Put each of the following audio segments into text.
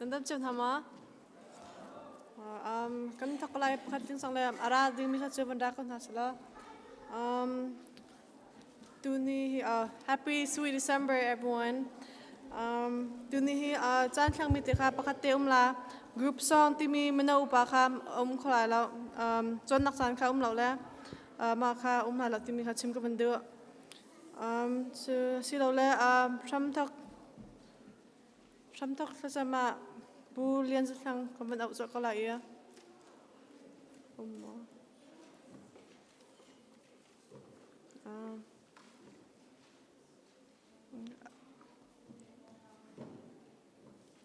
Tandem chim thama. Kan thakalai pakhating sangle ara ding mi khachu banda kon hasla. Tuni happy sweet December everyone. Tuni chan thlang mi te kha pakhate umla group song timi menau pa kha kholai la chon nak chan kha lo la ma kha la la timi kha chim ka bandu si lo la sham thak sa sama bu lian sa thlang ka ban au so ka la ya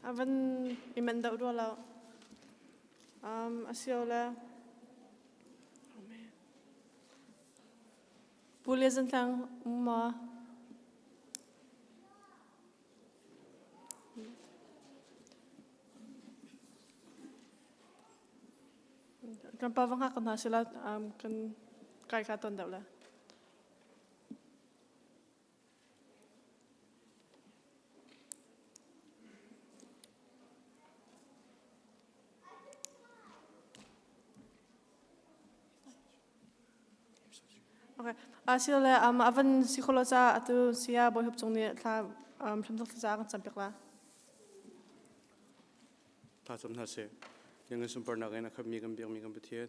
Avan iman daw do la asiola Pulia zantang ma kan pawang ha kan hasila kan kai ka ton daw la Okay. Sila avan psikolosa atu siya boy hupchong ni tha samtok sa kan sampik la. Ta chom na se. Yang sumpar na kain akab mi kan bethian.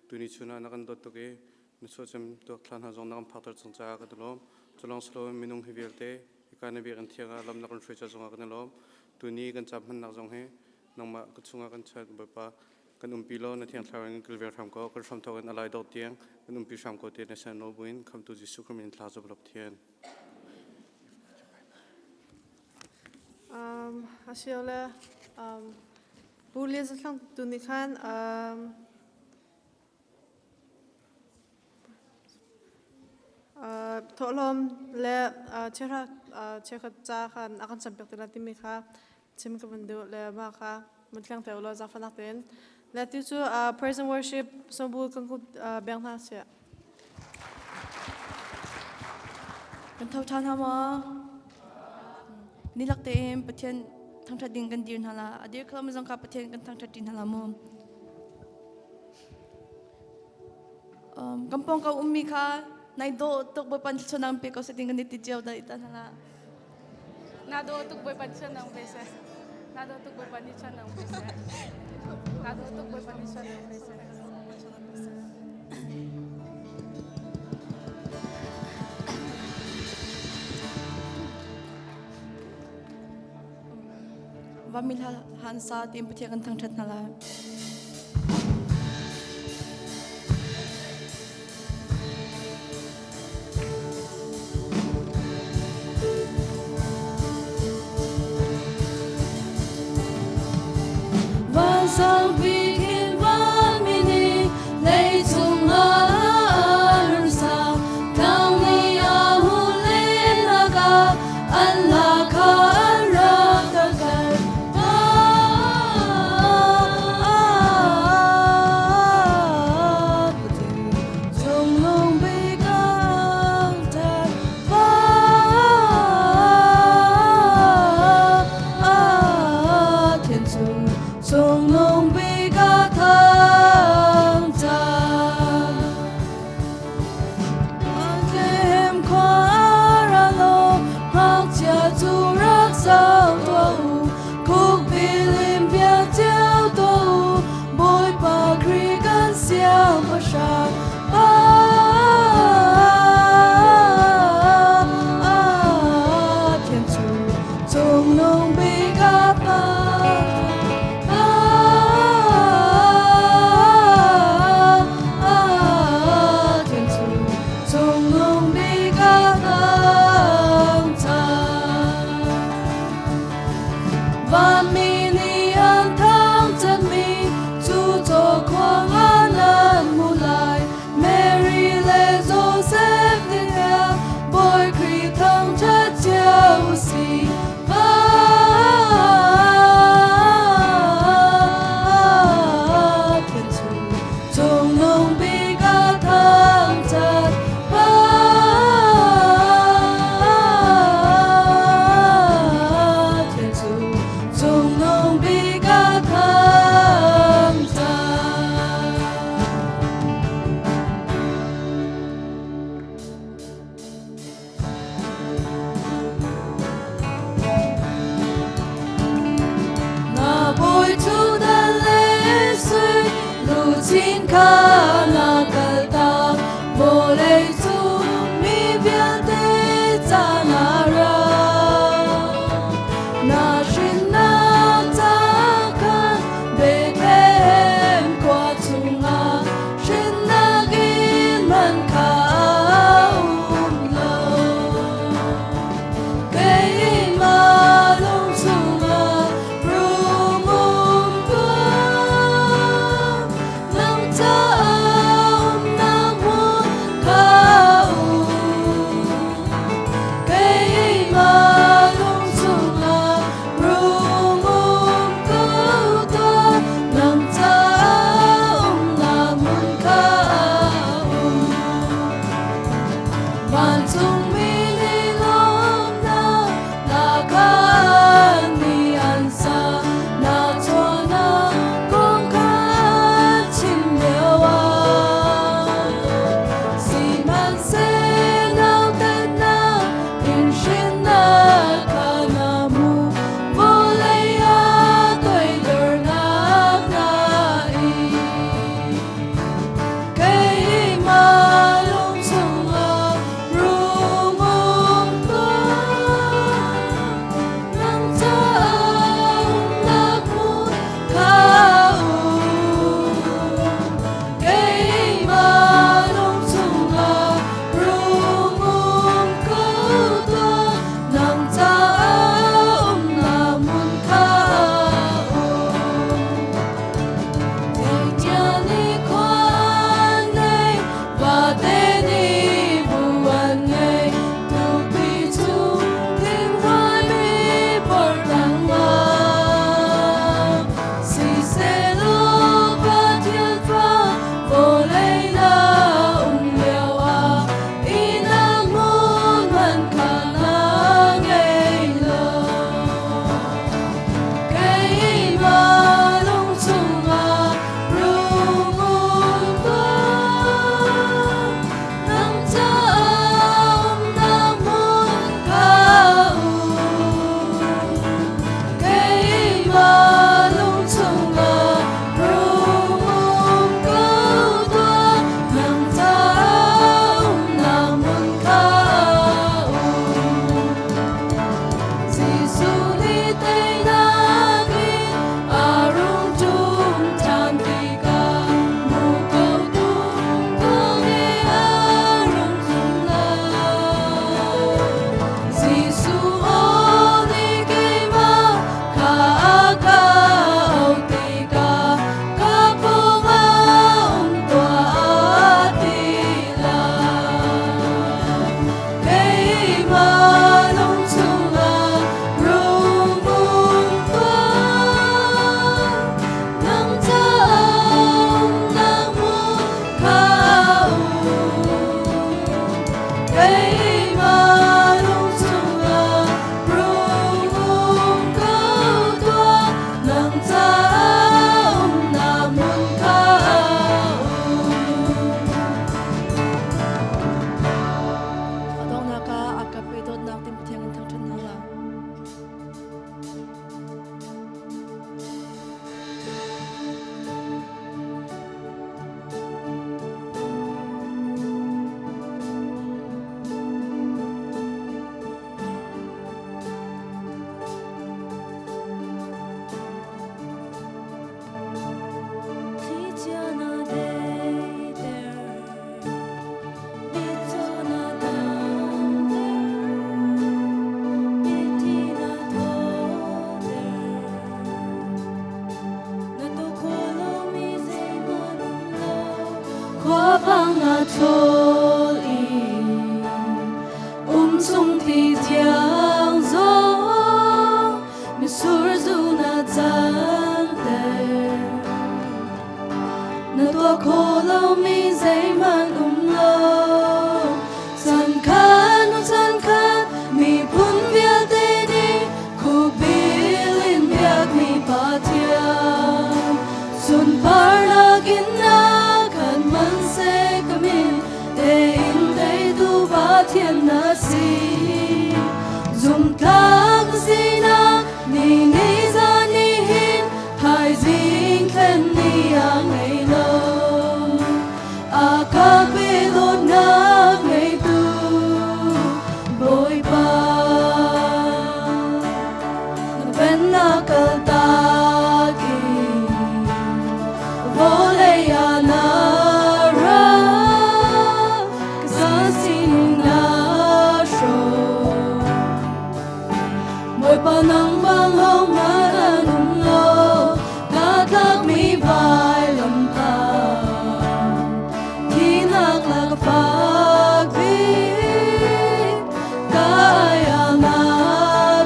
Tuni chuna na kan dot ke nuso cham to klan ha jong na kan phatar chung cha ka dolo. Cholong slo minung hivelte ikane bi kan thianga lam na kan shwe cha jong ka dolo. Tuni kan chap man na jong he nangma ka chunga kan chat ba kan umpilo na thiang thlawang kilver tham ko kal tham thogan alai dot tiang kan umpi sham ko te na san no buin kham tu jisu khamin thla job lop thian Asiola bulia zang tuni khan tholom le chera cha khan akan sampik tela timi kha chim ka bandu le ma kha mutlang teulo za fanak ten Let you to praise and worship sombu kangku bang hasya. Kan thau ma nilak te em pathian thang thading kan dir hala adir khalam jang ka pathian kan thang thadin hala mo kampong ka ummi kha nai do tok boy pan chonang pe ko setting kan ti jaw da itan hala na do tok boy pan chonang pe se na do tok boy pan ni chonang pe se Nado tok boy panisyon ng pesa. Vamil hansa tim pathian kan thang that nala Sao bikin vamini lei chung har sa kang ni ahulenaga Allah karatakar chung long bigang tar ba thiên chung long kanakata boleh sumi biate tanara na shinatakan Bethlehem kwa tunga shinagin man kaumlo kay malong sunga rumumpa ng taong nagmukau kay nang bang hong maranum lo na tak mi vai lam ta tinak lag pag bi kaya na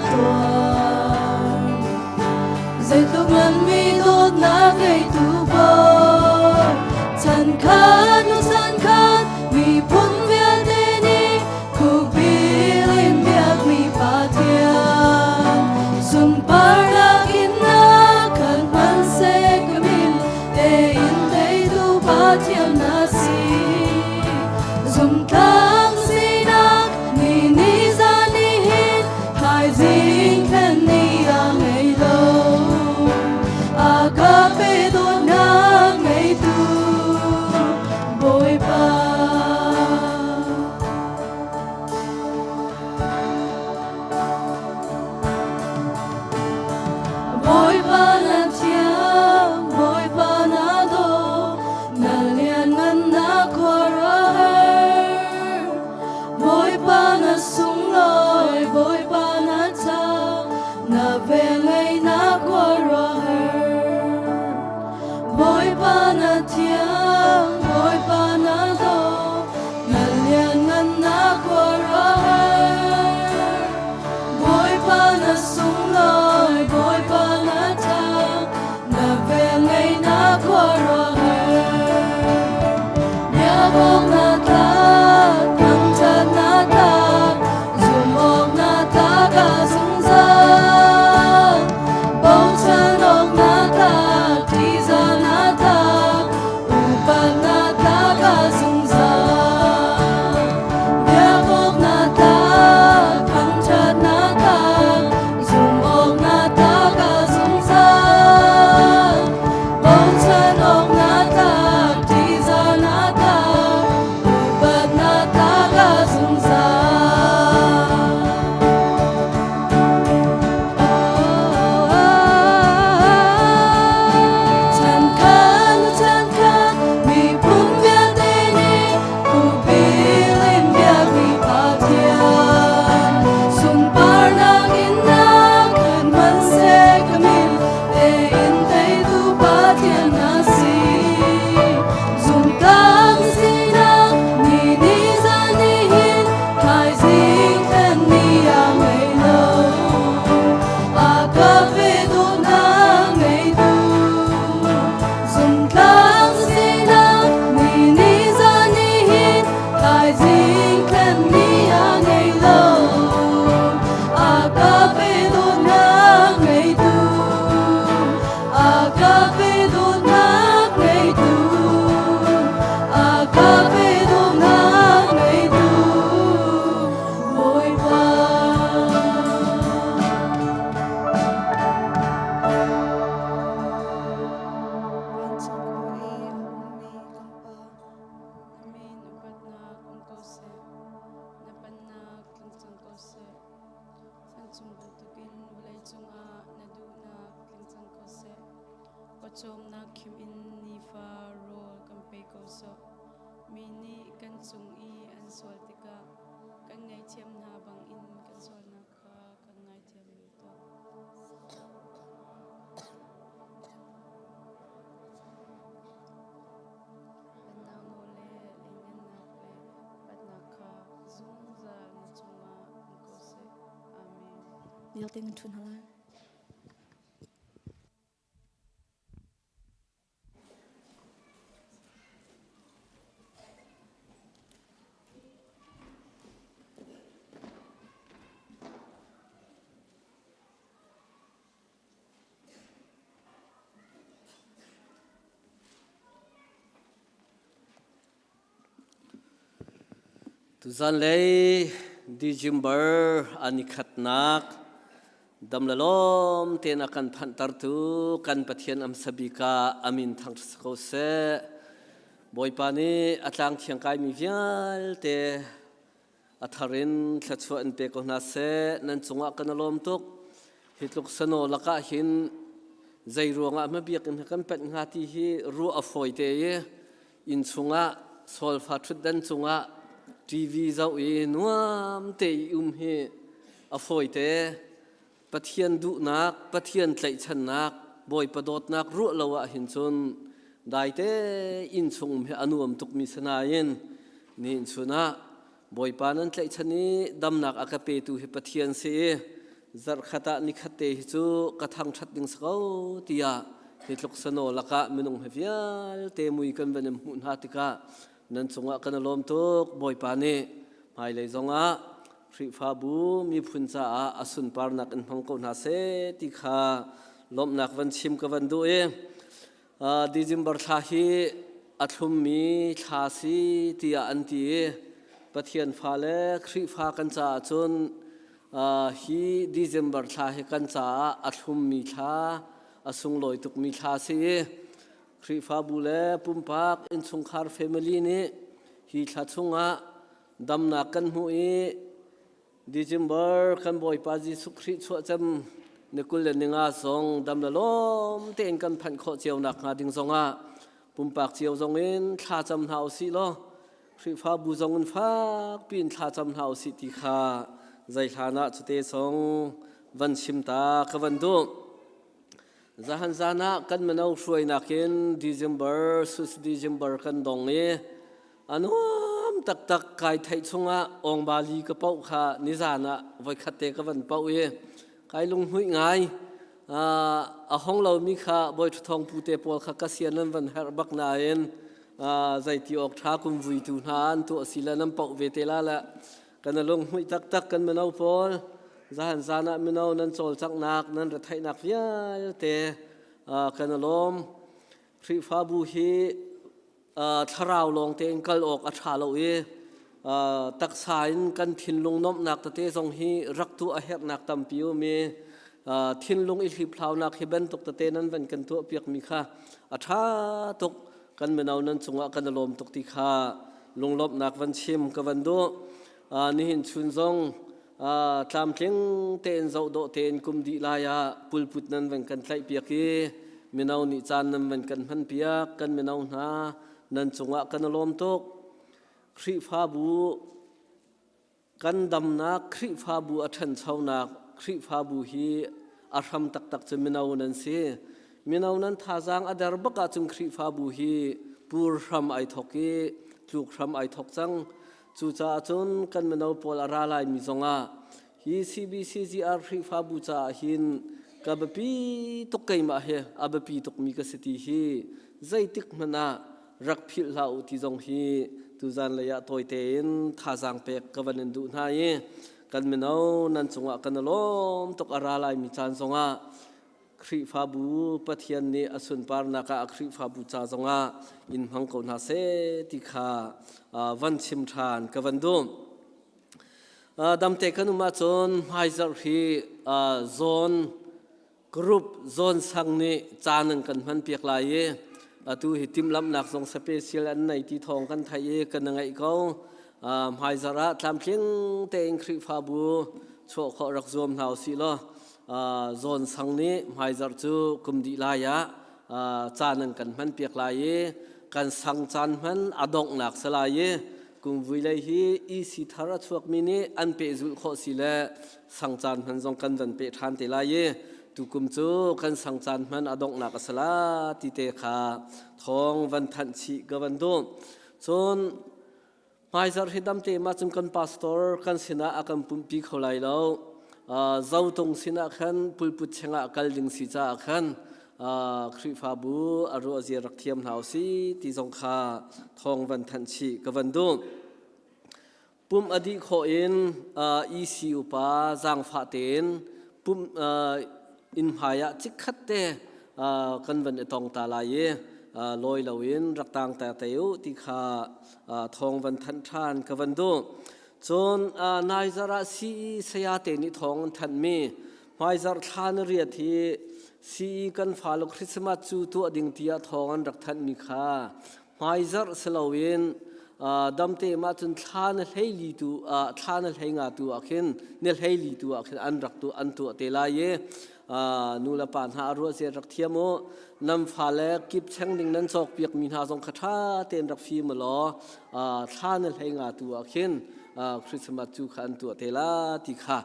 tuan zai tuk man mi dot na kay tu bo chan khan mi pun vian de ni khuk bi lim biak mi pa thiam sum par la in na khan man se kamin te in te du pa thiam na si zum tang si na ni za ni hin hai jing khan ni ang ei lo aga pe do na ngei tu boy pa boy pa na thiam boy pa na do na lian ngan na khora boy pa na sung loi boy pa na cha na ve ngai na khora boy pa na thiam boy pa na do na lian ngan na khora boy pa na sung loi boy pa na cha na ve ngai na khora ya bong na ta thang chat na ta zum ok na ta ka sung za bong chan ok na ta ti za na ta upa na ta ka sung za ya bong na ta thang chat na ta zum ok na ta ka sung za bong chan ok na ta ti za na ta upa na ta ka sung za chan khan mi pun vian de ni ku bi lim biak mi pa thiam sum par na in na khan man se kamin te in te du pa thiam na si zum tang si na ni za ni hin kai jing khan ni ang ei lo aga ve do na ngei du zum tang si na ni za ni hin kai jing khan ni ang ei lo aga ve do na ngei du aga ve do na ngei du aga ve do na ngei du boy pa Amin upat na kung kose, napanak klingsang kose, san chung buntukin walay chung naduna klingsang kose, kochom na kim in ni fa rol kampay koso, mini kan chung I an swal tika, kan ngay tiyam na bang in kan swal na ka kan ngay tiyam nito. Panangole lingan nakle patnaka zungza ni chunga kose. Amen. nil ting thun hala Tuzan lei December ani khatnak damlalom ten akan phantar tu kan pathian am sabika amin thang ko se boipani atlang thiangkai mi vial te atharin thlachu an pe ko na se nan chunga kanalom tuk hitluk sano laka hin zairuanga ma biak in kan pat ngati hi ru afoi te ye in chunga sol fa thut dan chunga TV zau e nuam te hi a foi te ปะเทียนดุนักปะเทียนใจฉันนักบ่อยประดดนักรู้ละวะหินชนได้แต่อินชงเฮอนุมตุกมิสนายินนี่ชนะบ่อยปานั้นใจฉันนี้ดำนักอากาเปตุเฮปะเทียนเสียจัดขตานิคัตเตหิจูกระทั่งชัดดิ่งสกาวตียาฮิตลุกสโนละกะมินุงเฮฟิยัลเตมุยกันเป็นมุนหาติกานั้นสงะกันลมตุกบ่อยปานีหายเลยสงะคริฟาบูมีพุนซาอาสุนปาร์นักอินพังโกนาเซติคาลมนักวันชิมกับวันดูดิจิมบาร์ทาฮีอัตุมมีทาสีตียอันตีปะเทียนฟ้าเลคริฟากันซาจนฮีดิจิมบาร์ทาฮีกันซาอัตุมมีทาอาสุงลอยตุกมีทาสีคริฟาบูเลปุ่มปักอินสุงคาร์เฟมิลีนี่ฮีทาสุงะดำนักกันหูดิจิมบาร์กันบ่อยปาจิสุคริชัวจำนึกเลยนึงอาสองดำละล้มเต้นกันพันข้อเจียวหนักหาดิ่งสองปุ่มปากเจียวสองเอ็นท่าจำหาวสิล้อคริฟ้าบูสองเงินฟ้าปีนท่าจำหาวสิติขาใจฐานะจุดเตสองวันชิมตากวันดูจะหันจานะกันมันเอาช่วยนักเองดิจิมบาร์สุดดิจิมบาร์กันดงอันนั้นตักไก่ไทยชงองบาลีกระเป๋าขานิจานะไว้ขัดเตกวันเป้าไก่ลงหุ่ยไงห้องเรามีข้าบอยทองปูเตปอลข้ากัสยานันวันเฮร์บักนาเอ็นใจที่ออกท้ากุมวิตูนานตัวศิลานันเป้าเวเตลาละกันลงหุ่ยตักกันมันเอาพอลจะหันจานะมันเอานั่นโจลจักนักนั่นระไทยนักยาเตกันลมคริฟาบูฮีทาราวลงเตงกัลออกอัชาโลตักสายกันทินลงน้อมนักตะเตทรงฮีรักตัวอาเฮรนักตัมปิวมีทินลงอิลิพลาวนักฮิบันตกตะเตนั้นเป็นกันตัวเปียกมีค่าอัชาตกกันเมื่อเอานั้นสงะกันลมตกติค่าลงลบนักวันชิมกับวันดูนี่เห็นชุนซงตามเทียงเตนเจ้าโดเตนกุมดีลายาปุลปุดนั้นเป็นกันไทยเปียกเมื่อเอานิจานนั้นเป็นกันพันเปียกกันเมื่อเอาหานั้นสงะกันลมตกคริฟาบูกันดำนักคริฟาบูอัชันชาวนักคริฟาบูฮีอารมตักจะมินาวนันเสียมินาวนั้นท่าจางอดาร์บักจุงคริฟาบูฮีปูรำไอทอกีลูกรำไอทอกจังจูจ่าจนกันมินาวพอลาราลายมิจงาฮี CBCGR คริฟาบูจ่าหินกับปีตุกไกมาเฮอับปีตุกมีกสิทธิฮีใจติกมนารักพิลาอุติจงฮีตุจันเลยะตัวเตนท่าจางเป็กกับวันดูนายกันมินเอานั่นสงะกันล้มตกอาราลายมิจานสงะคริฟาบูปะเทียนเนอสุนปาร์นักคริฟาบูจาสงะอินพังโกนาเซติขาวันชิมทานกับวันดูดำเตกันมาจนไฮซาร์ฮีโซนกรุ๊ปโซนสังนี้จานังกันมันเปียกลายตูหิติมลำนักทรงสเปเชียลอันไหนที่ทองกันไทยกันยังไงเขาหายสาระตามเพียงเตงคริฟาบูโชว์ขอรักรวมเฮาสิล้อโซนสังนี้หายสาระจูกุมดีลายะจานังกันมันเปียกลายกันสังจานมันอดงหนักสลายกุมวิเลยฮีอีสิทาระชวกมินีอันเปจุขอสิเลสังจานมันทรงกันวันเปทานเตลายตุกุมจูกันสังจานมันอดงนักสลาติเตขาทองวันทันชีกวันดูจนหายจากเหตุดำเตมาจุกันพาสตอร์กันสินะอากันปุ่มปีเขาไล่แล้วเจ้าตรงสินะขันปุลปุชงะกัลดิงสิจ้าขันคริฟาบูอารมณ์เจรักเทียมหาวสีที่สงขาทองวันทันชีกวันดูปุ่มอดีตโคอินอีซีอุปาจางฟาเตนปุ่มอินหายะจิกขัดเตกันวันตองตาลายลอยเหลวินรักต่างแต่เตียวที่ขาทองวันทันทานกับวันดูจนนายจาระสีสยาเตนิทองทันมีนายจาระทานเรียที่สีกันฟ้าลคริสต์มาสจูตัวดิ่งที่ทองรักทันมีขานายจาระสลาวินดำเตมาจนทานเฮลีตัวทานเฮงาตัวขึ้นเนลเฮลีตัวขึ้นอันรักตัวอันตัวเตลายนูละปานหารัวเสียรักเทียมนำฟ้าแลกิบเชิงดิ่งนั้นจอกเปียกมีหาทรงคาถาเต็นรักฟีมาล้อท่านเฮงาตัวขึ้น คริสต์มาสจูขันตัวเทลาที่ข้า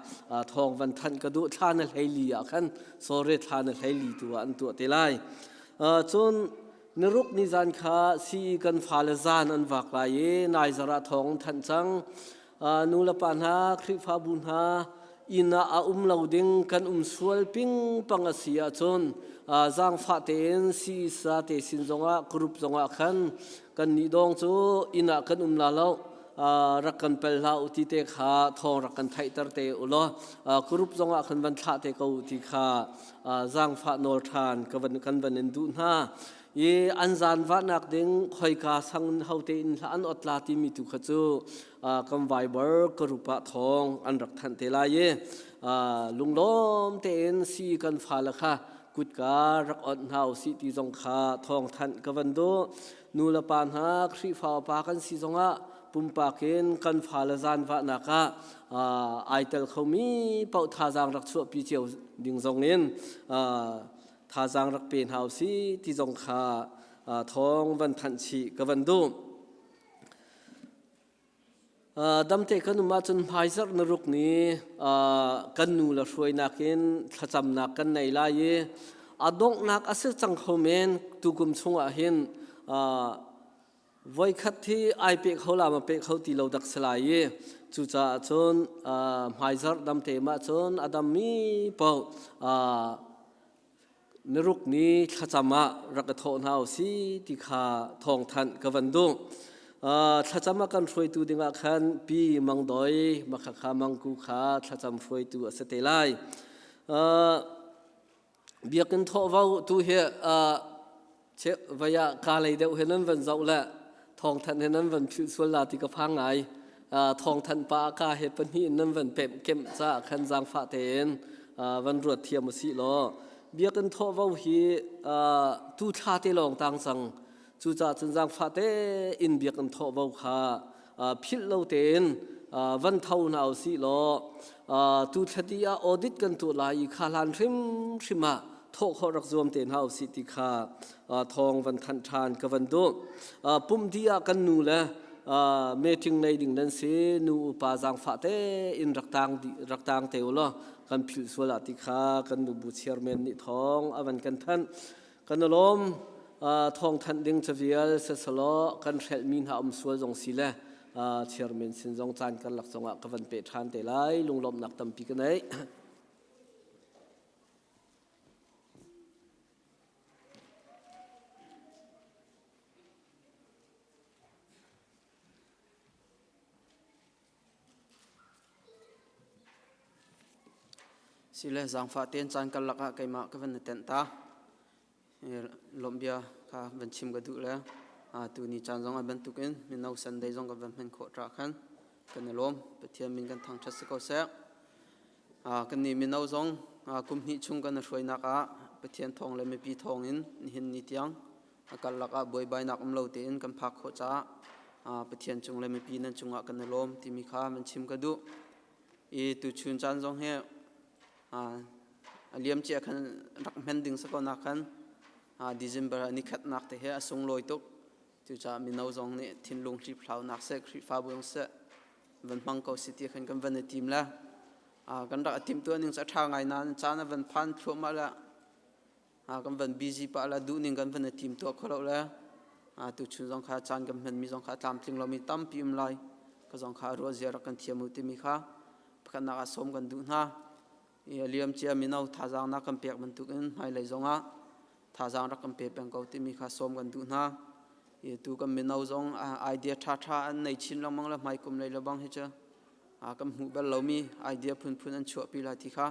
ทองวันทันกระดูทานเฮลีขันโซเรทานเฮลีตัวอันตัวเทลายจนนรุกนิจานข้าสีกันฟาลจานอันวักลายนายจระทองทันจังนูลปันหาคริฟ้าบุญหาอินาเหลาดิงกันสวลปิงปังเสียจนจางฟาเตนสีสาเตสินจงะกรุปจงะขันกันนิดองจูอินากันลาเลารักกันเปล่าอุทิเตขาทองรักกันไทยตร์เตอุลกรุปจงะขันวันทาเตกอุทิขาจางฟาโนทานกันวันเอ็นดูน่าอันจานวันักดิงคอยกาสังเฮาเตอินละอันอดลาติมิตุขจูคำไวเบอร์กรุปะทองอันรักทันเตลายลุงล้อมเตนสีกันฟ้าละค่ะกุดการักอดเฮาสิติจงขาทองทันกวันโดนูละปานหาครีฟ้าปากันสีจงะปุ่มปาเกนกันฟ้าละจานวันักไอเตลเขามีเป่าท่าจางรักชั่วปีเจียวดิ่งจงเงินท่าจางรักเป็นเฮาสิที่จงขาทองวันทันชีกวันโดดำเตกันมาจนพายสักนรุกนี้กันนูละช่วยนักเองขจำนักกันในลายอดงนักอาศัยจังเขาเมนตุกุมชงอาเห็นวัยขัดที่ไอเป็กเขาลามาเป็กเขาตีเราดักสลายจุจ่าจนพายสักดำเตมาจนอดัมมีเป่านรุกนี้ขจำมารักทอนเฮาสิที่ขาทองทันกวันดงถ้าจำมากันช่วยตัวดิ่งขันปีมังดอยมาขามังกูขาถ้าจำช่วยตัวสเตลัยเบียกันทว่าตัวเฮเชวายากาเลยเดียวเห็นนั้นวันเจ้าละทองทันเห็นนั้นวันพิสุลาติกพังไงทองทันปากาเห็นปนหินนั้นวันเป็มเก็มซาขันจางฟาเตนวันรวดเทียมสิล้อเบียกันทว่าฮีตู้ชาติลองต่างสังจูจ่าจนจางฟาเตอินเบียกันทบาวขาพิลเลวเตนวันเท่าหนาวสิล้อตูทัดยาออดิตกันตัวลายขาลันริมทอกเขารักรวมเตนเฮาสิติขาทองวันทันทานกับวันโดปุ่มที่ยากันนูละเมทิงในดิ่งนั้นเสนูปาจางฟาเตอินรักต่างเตวล้อกันพิลสวลาติขากันนูบุเชียร์เมนนิทองอวันกันทันกันลมทองทันดิงจะเวียลเสสโลกันเชลมินหาสวจงสิเลเชียร์เมนสินจงจานกันหลักจงกับวันเปิดทานเตลัยลุงลมนักตั้มปีกันไหนสิเลจังฟ้าเตียนจานกันหลักไก่มากับวันเต็นตาลมเบียค่ะบันชิมกระดูแล้วตัวนี้จานจงบันทุกินมินเอาสันได้จงกับบันเป็นโคตรขันกันลมเปทียมินกันทางชัดสกอเสกกันนี้มินเอาจงกุมหิชุงกันช่วยนักเปทียนทองเลยไม่ปีทองอินหินนิตยังกันหลักบวยใบนักเลาเตียนกันพักโคจ้าเปทียนจงเลยไม่ปีนั้นจงกันลมที่มีข้าบันชิมกระดูตัวชุนจานจงเฮเลี้ยมเจ้าขันรักแม่นดึงสกอนักขันDecember นี่ขัดนักแต่เฮอส่งลอยตุกจู่จะมีน้องจงนี่ทิ้งลงทริปเรานักเสกทริปฟ้าบุญเสกวันมังกรสิทธิ์ขันกันวันทีมละกันรักทีมตัวหนึ่งจะทางไงนั้นจานวันพันทั่วมาละกันวันบีซีปะละดูหนึ่งกันวันทีมตัวเขาละตัวชุนจงข้าจานกันมันมีจงข้าตามทิ้งเรามีตั้มพิมพ์ลายก็จงข้ารัวเสียรักกันเทียมุติมีข้าขันนักสมกันดูนะเลี้ยมเจ้ามีน้องท่าจางนักกันเปียกมันตุกันให้เลยจงท่าจางรักกันเปียกเป็นเก่าที่มีข้าสมกันดูนะตัวกันมีน้องจงไอเดียท่าอันในชิ้นละมั่งละไม่กุมเลยละบังให้เจ้ากันหูเบลเรามีไอเดียพุ่นอันชั่วปีละที่ข้า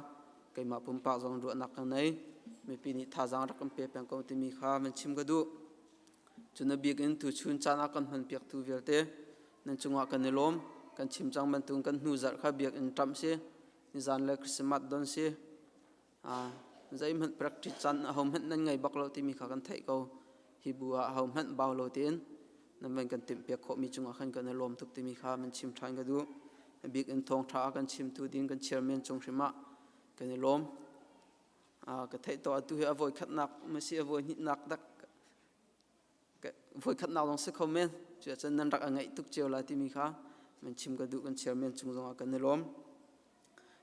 เกี่ยมาปุ่มปากจงรัวนักกันไหนไม่ปีนี้ท่าจางรักกันเปียกเป็นเก่าที่มีข้ามันชิมกันดูจนบีกันตัวชุนจานักกันมันเปียกตัวเวลเตนั่นจงว่ากันในลมกันชิมจังมันตุงกันหูจัดข้าเบียกอินทรัมเสียนิจานเล็กสมัดดอนเสียใจมันปรักจิตจันเอามันนั่นไงบักเราที่มีข้ากันไทยเขาฮิบัวเอามันเบาเราเตียนนั่นเป็นกันเต็มเปียกเขามีจงว่ากันกันในลมทุกที่มีข้ามันชิมทานกันดูบีกันทองท้ากันชิมตัวดินกันเชียร์เมนจงชิมะกันในลมกันไทยตัวตัวเอาไว้ขัดหนักไม่ใช่เอาไว้หิดหนักดักไว้ขัดหนักลงสักคอมเมนต์จะนั่นรักอะไรทุกเจ้าละที่มีข้า mình chim cái du kan chairman chung zong kan nelom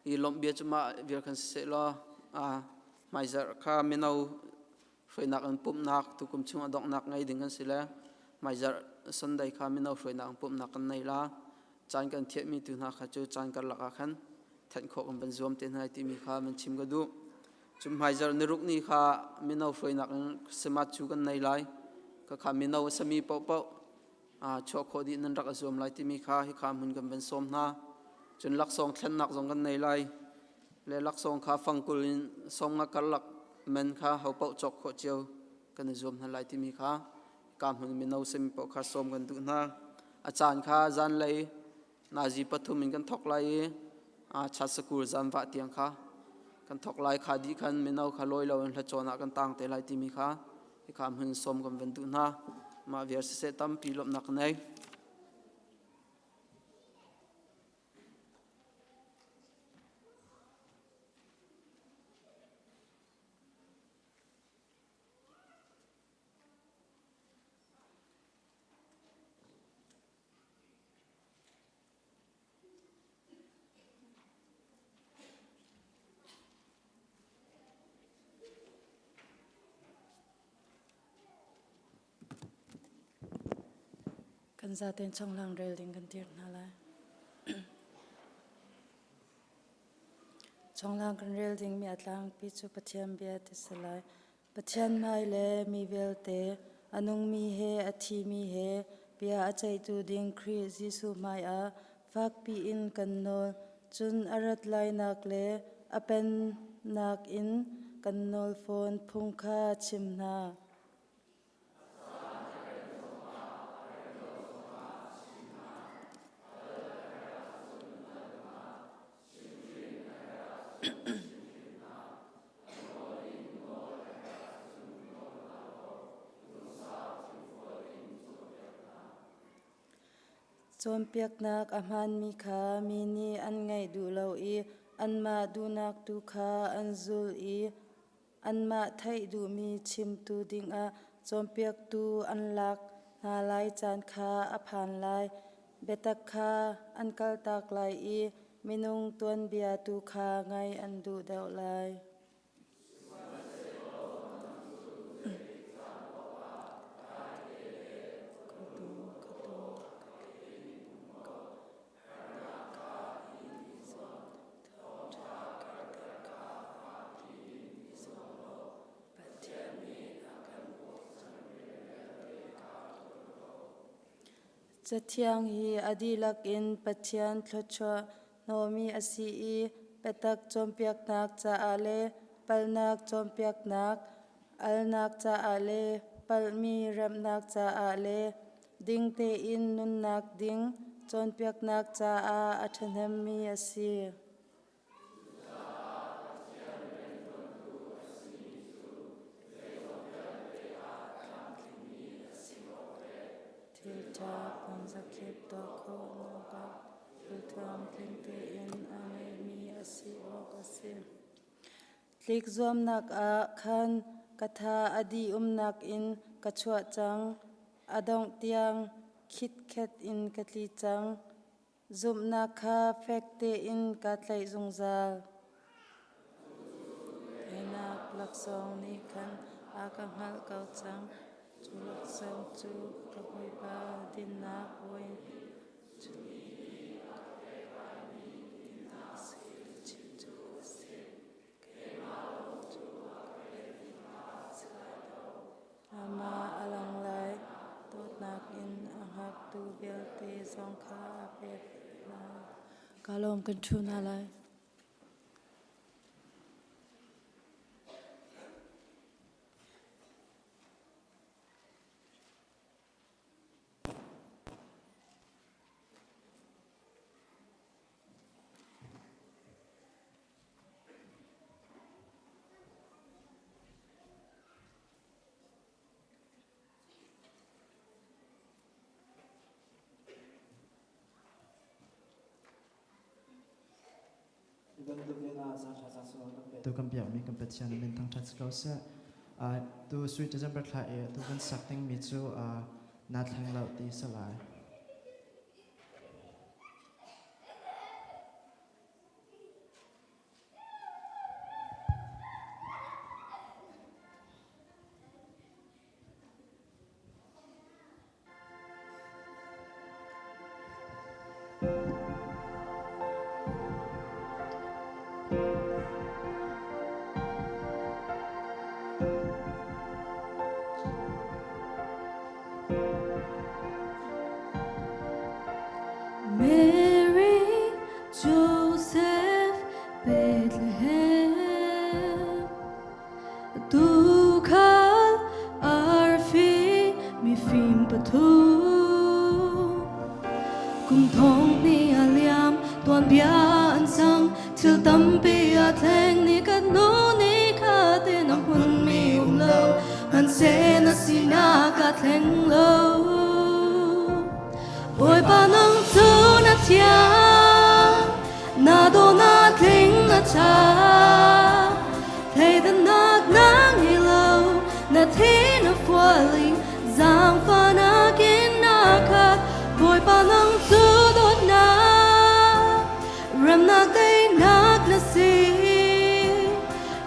i lom bia chuma vir kan se lo mai zar kha minau froi nak an pum nak tu kum chung adok nak ngai ding kan sile mai zar sunday kha minau froi nak pum nak kan nei la chan kan thiet mi tu na kha chu chan kan laka khan than kho kan ban zom te nai ti mi kha mình chim cái du chum mai zar niruk ni kha minau froi nak semat chu kan nei lai ka kha minau sami pau pau cho kho di nan rak azom lai ti mi kha hi kha mun kan ban som na chun lak song thlen nak zong kan nei lai le lak song kha fangkul in som nga kal lak men kha ho pau chok kho chiu kan zom na lai ti mi kha kam hun minau sami pau kha som kan du na achan kha zan lai na ji pathum in kan thok lai chat sakul zan wa tiang kha kan thok lai kha di khan minau kha loi lo an hla chona kan tang te lai ti mi kha hi kam hun som kan ban du na ma vier se tam pi lop nak nei kan za ten chong lang rel ding kan tir na la chong lang kan rel ding mi atlang pi chu pathiam bia te salai pathian mai le mi vel te anung mi he athi mi he pia achai tu ding khri jisu mai a fak pi in kan nol chun arat lai nak le apen nak in kan nol phone phungkha chimna chom piak nak aman mi kha mi ni an ngai du lo i an ma du nak tu kha an zul i an ma thai du mi chim tu ding a chom piak tu an lak na lai chan kha aphan lai betak kha an kal tak lai i minung tuan bia tu kha ngai an du dau lai Chathiang hi adilak in pathian thlochwa nomi asi i petak chompiak nak cha ale palnak chompiak nak alnak cha ale palmi ramnak cha ale dingte in nunnak ding chompiak nak cha a athanem mi asi Tilta panzakip to ko naga utam tinte in ane mi asi okasi Tlik zom nak a khan katha adi nak in kachwa chang adong tiang khit khet in katli chang zum nak kha fekte in katlai zungzal Enak laksong ni khan akang hal kau chang Chulak sang chu kapoy pa din na koy Ama alang lai tot nak in ang hak tu bial te zong kha apet la kalom kan chu na lai tu kan biak mi kan petian min thang that skau se tu sweet December thla e tu kan sakting mi chu na thlang lau ti salai Bethlehem Tukal arfi mi phim pathu Cùng thong ni aliam tuan bia an sang Til tâm bia theng ni kat no ni ka te nam hun mi lo Han se na sina ka theng lo Ôi ba nang tu na tia Na do na thing na cha Thầy đã nạc nang hi lâu Na thi na fuali Giang pha na kin na khát Ôi ba nang tu đốt na Rem nạc đây nạc na si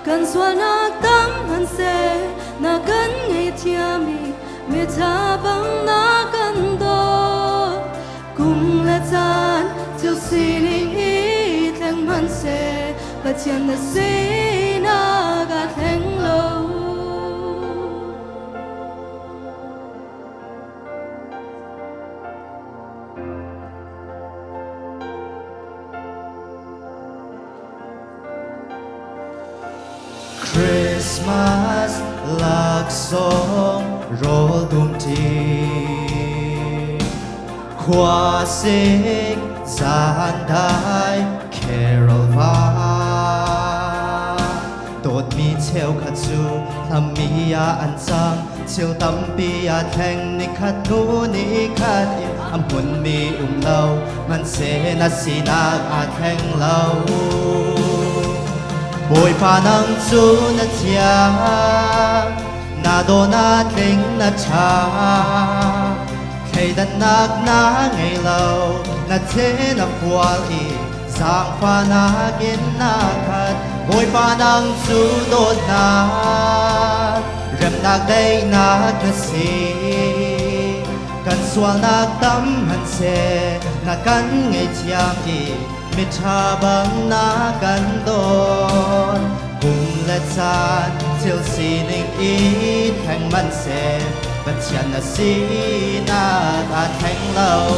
Cần xua nạc tâm hẳn se Na gần ngay tia mi Mê cha băng na gần đô Cùng lệ chan Chiều xì ninh ý Thèng mặn se Và chiang na si na gạt thèng lâu Christmas lạc song roll dum ti khoa sinh gian đai carol va đột mi theo khát chu tham mi an sang chiều tâm bi thèn ni khát nu ni khát am hun mi lâu man se na si na thèn lâu Bồi pa nang chu na tia Na do na ting na cha Thầy đã nạc na ngày lâu Na thế na fual i Giang pha na gin na khát Bồi pa nang chu đốt na Rem nạc đây nạc na si Kan sual nạc tâm hẳn se Na kan ngay tiang i Mi cha bang na kan don Cùng lệ chan Til si ning i Thèng man se Bát chian na si na ta thèng lâu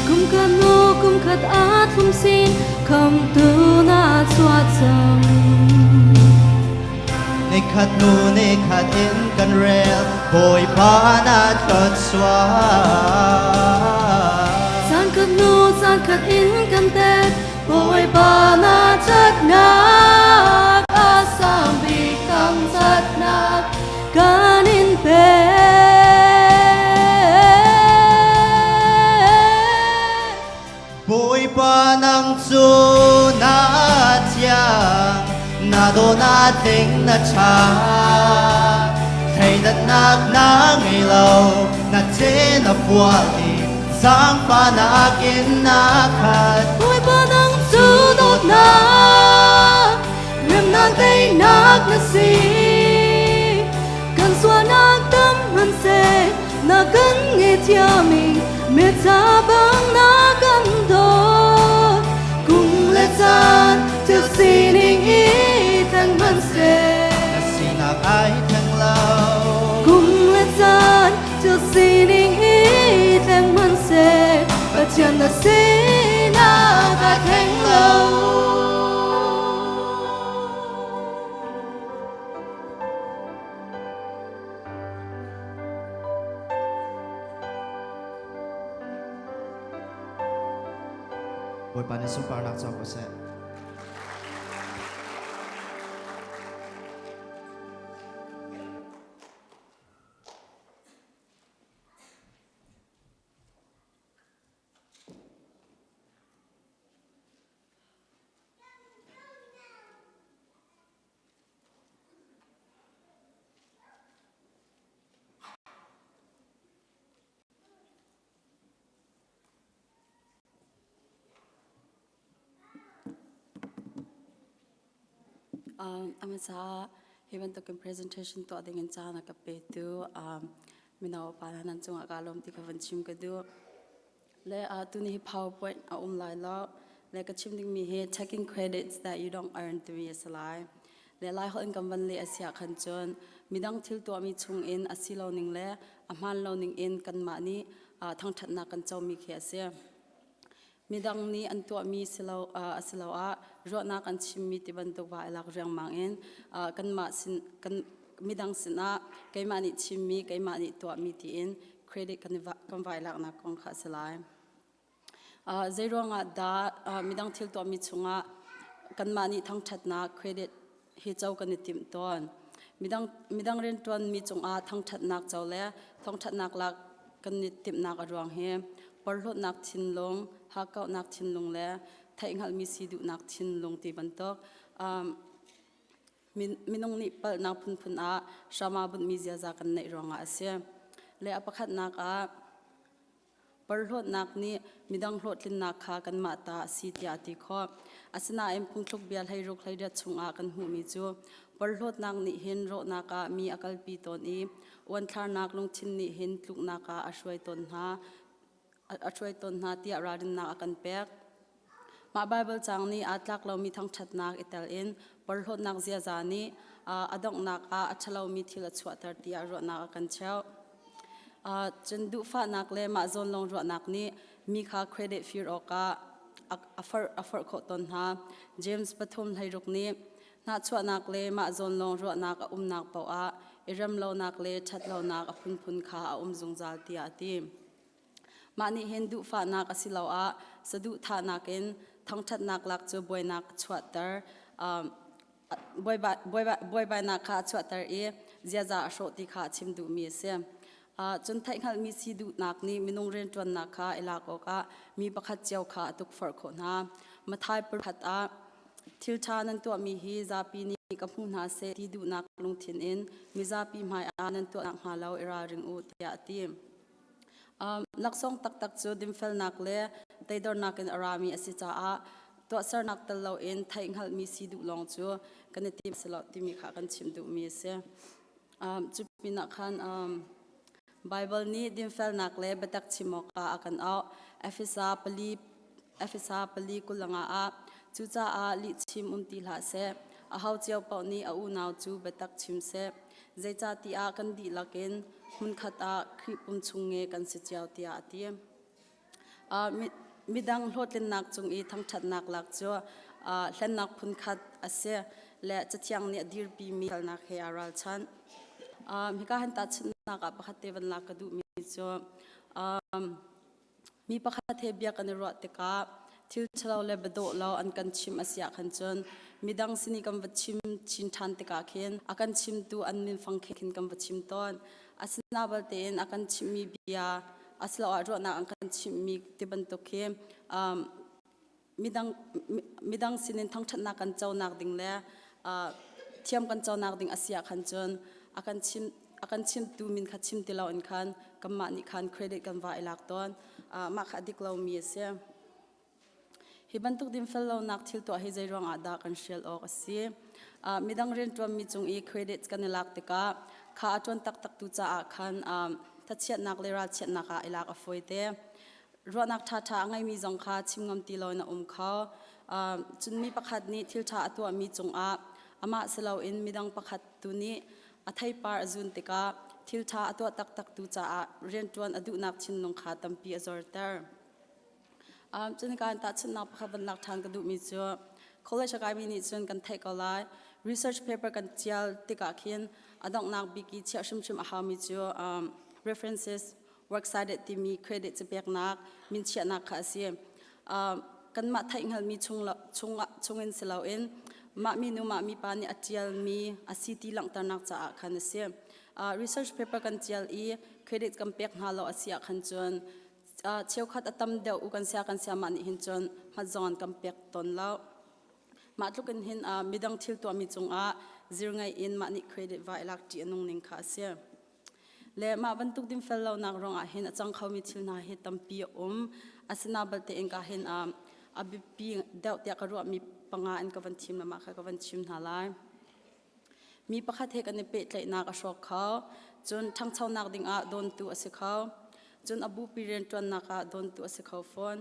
Cùng khát nô cùng khát át thum xin Không tu na chua chang Ni khát nu ni khát in kan rel Bồi pa na trot xóa San khát nu san khát in kan te Bồi ba na chất ngạc A sang bi tăng chất ngạc Kan in pe Bồi pa nang chu na tiang Na do na ting na cha Thầy đã nạc na ngày lâu Na thế na fual i Giang pha na kin na khát Bồi ba nang chu đốt na Rem nạc đây nạc na si Cần xua nạc tâm hẳn se Na gần nghe tia mình Mê cha băng na gần đốt Cùng lệ chan Til si ninh ý Thèng mặn se Na si nạc ai thèng lâu Cùng lệ chan Til si ninh ý Thèng mặn se Và chian na si na gạt thèng lâu Bồi pa ni super nak cho ko se Amasa Heaven token presentation to ading chana ka petu minaw para nan chunga kalom ti ka vanchim ka du le tu ni PowerPoint lai la le ka chim ding mi he taking credits that you don't earn to be a lai le lai ho income van le asia khan chon midang thil to mi chung in asilo ning le aman lo ning in kan ma ni thang that na kan chaw mi khe ase midang ni an tua mi silaw a ro na kan chim mi ti ban to ba elak riang mangin kan ma sin kan midang sina kai ma ni chim mi kai ma ni tua mi ti in credit kan vai lak na kong kha selai zero nga da midang thil to mi chunga kan ma ni thang that na credit hi chau kan ni tim ton midang ren ton mi chunga thang that nak chau le thang that nak lak kan ni tim nak arwang he parhlot nak thin long ha kau nak thin long le thai ngal mi si du nak thin long ti ban tok minung ni pal nak phun a shama bun mi zia za kan nei ronga ase le apakhat nak a parhlot nak ni midang hlot lin nak kha kan ma ta si tia ti kho asna em phungthluk bial hai ruk hai da chunga kan hu mi chu parhlot nak ni hin ro naka mi akal pi ton i wan thar nak lung thin ni hin tluk naka ashwai ton na ti aradin na akan pek ma bible chang ni atlak lo mi thang that nak ital in parhlot nak zia za ni adong nak a achalo mi thila chwa tar ti aro nak akan chau chandu fa nak le ma zon long ro nak ni mi kha credit fear oka afar kho ton ha James pathum hai ruk ni na chwa nak le ma zon long ro nak nak pau a iram lo nak le that lo nak phun kha zung zal ti ati mani hindu fa nak asilaw a sadu tha nakin thang that nak lak chu boy nak chwa tar boy ba nak kha chwa tar e zia za sho ti kha chim du mi se chun thai ngal mi si du nak ni minung ren ton nak kha ela ko ka mi pakhat cheu kha tuk far kho na mathai par khat a thil tha nan to mi hi za pi ni ka phu na se ti du nak lung thin in mi za pi mai a nan to nak ha lo era ring u tia ti laksong tak chu dim fel nak le taidor nak in arami asi cha a to sar nak tal lo in thai ngal mi si du long chu kan ti selo ti mi kha kan chim du mi se chu pi na khan Bible ni dim fel nak le batak chimoka akan au Efesa pali kulanga a chu cha a li chim ti la se a hau chiao pau ni a u naw chu batak chim se zai cha ti a kan di lakin hun khata khri pum chunge kan se chiao ti a ti midang hlotlin nak chung i thang that nak lak chu hlan nak phun khat ase le chachiang ni dir pi mi kal nak he aral chan mi ka han ta chun nak a pakhat te van lak ka du mi chu mi pakhat he bia kan ro te ka thil chalo le bedo lo an kan chim asia khan chon midang sini kam vachim chin than te ka khen akan chim tu an min phang khin kam vachim ton asna bal te in akan chim mi bia aslo a ro na akan chim mi te ban to khe midang sinin thang that na kan chau nak ding le thiam kan chau nak ding asia khan chon akan chim tu min kha chim te lo in khan kamma ni khan credit kan va ilak ton ma kha dik lo mi se hibantuk dim fellow nak thil to hi zai rong ada kan shell ok asi midang ren trom mi chung e credits kan lak te ka kha aton tak tu cha a khan ta chiat nak le ra chiat naka ilak a foite ro nak tha ngai mi jong kha chimngam ti lo na kha chun mi pakhat ni thil tha atwa mi chung a ama selo in midang pakhat tu ni athai par azun te ka thil tha atwa tak tu cha a ren tron adu nak chin nong kha tampi azor tar chun kan ta chun na phaban nak than ka du mi chu college ka bi ni chun kan thai ka lai research paper kan chial te ka khin adong nak bi ki chia shim a ha mi chu references works cited ti mi credit che pek nak min chia nak kha si kan ma thai ngal mi chungin selo in ma mi nu ma mi pa ni atial mi a city lang tar nak cha khan se research paper kan chial e credit kan pek na lo asia khan chun cheu khat atam deu u kan sia ma ni hin chon ma zon kam pek ton lo ma tlukin hin midang thil to mi chung a zirngai in ma ni credit va elak ti anung ning kha sia le ma bantuk dim fel lo nak rong a hin achang khau mi thil na he tampi asina balte en ka hin abi pi deu te ka ro mi panga an ka van thim na ma kha ka van thim na lai mi pakhat he kan pe tlai na ka shok khaw chun thang chau nak ding a don tu ase khaw chun abu piren ton naka don tu ase khaw phone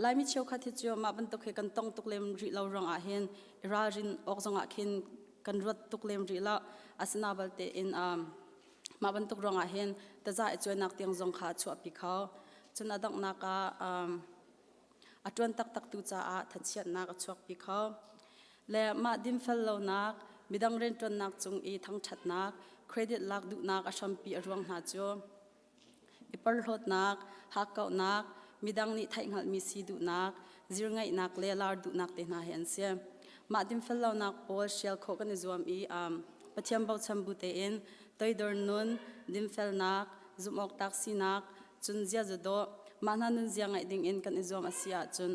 lai mi cheu khathi chu ma ban tok he kan tong tuk lem ri lo rong a hen rarin ok zonga khin kan rot tuk lem ri la asna balte in ma ban tuk rong a hen ta za choi nak tiang zong kha chu api khaw chun adang naka atwan tak tak tu cha a thatchiat nak achuak pi kho le ma dim fel lo nak midang ren ton nak chung I thang that nak credit lak du nak asham pi arwang na chu ipar hlot nak hakau nak midang ni thai ngal mi si du nak zirngai nak le lar du nak te na hen se ma dim fel lo nak pol shell kho kan zuam I pathiam bau chambu te in toidor nun dim fel nak zum ok tak si nak chun zia zodo mana nun zia ngai ding in kan zuam asia chun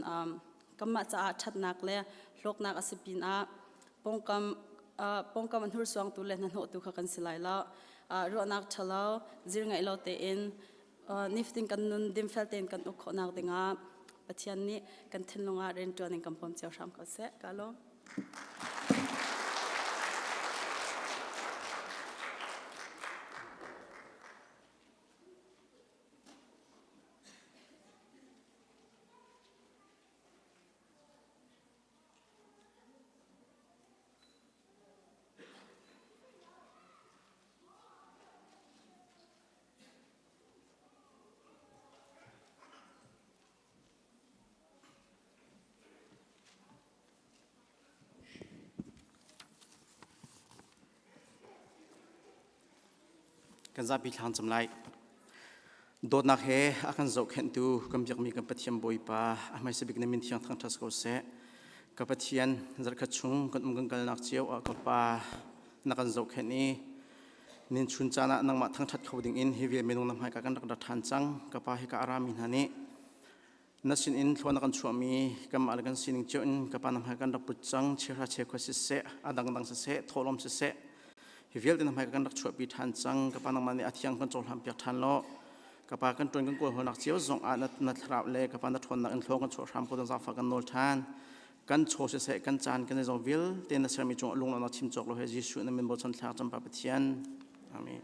kamma cha a that nak le hlok nak asipin a pongkam an hur suang tu le nan ho tu kha kan silai la ro nak thalo zirngai lo te in nifting kan nun dim fel ten kan ukho nak dinga pathian ni kan thinlunga ren tuan in kampom chau sham ka se kaloกันจะพิจารณาจำไลโดดนักเฮอาการจบเห็นดูกำจักมีกับปฏิยมบอยปาไม่สบิกในมินที่ยังทั้งทัศกเสกับปฏิยันจะขัดชุงกันมึงกันนักเจียวกับปานักการจบเห็นนี้นินชุนจานะนังมาทั้งทัดเขาดิ่งอินฮิเวียเมนูนำให้กันนักดัดทันจังกับปาให้กับอารามินฮันนี้นักสินอินทวนนักการชัวมีกับมาลกันสินิงเจ้าอินกับปานำให้กันดับปุจจังเชื่อเชื่อความเสอดังเสทอลมเสฮิเวลที่ทำให้กันรักชั่วปีทันจังกับปานมันในอาทิตย์กันโจรทำเปียกทันโลกับปากันตัวกันกลัวหัวนักเจียวส่งอานัทราบเล่กับปานนัทวนนักอินโลกันโจรทำก็ต้องฝากกันโนลทานกันโชว์เสกันจานกันในจงวิลเต็นนักเสมีจงลุงนักชิมจกโลเฮจิสุนั่นเป็นบทสันทาจำปาปเทียนอาเมน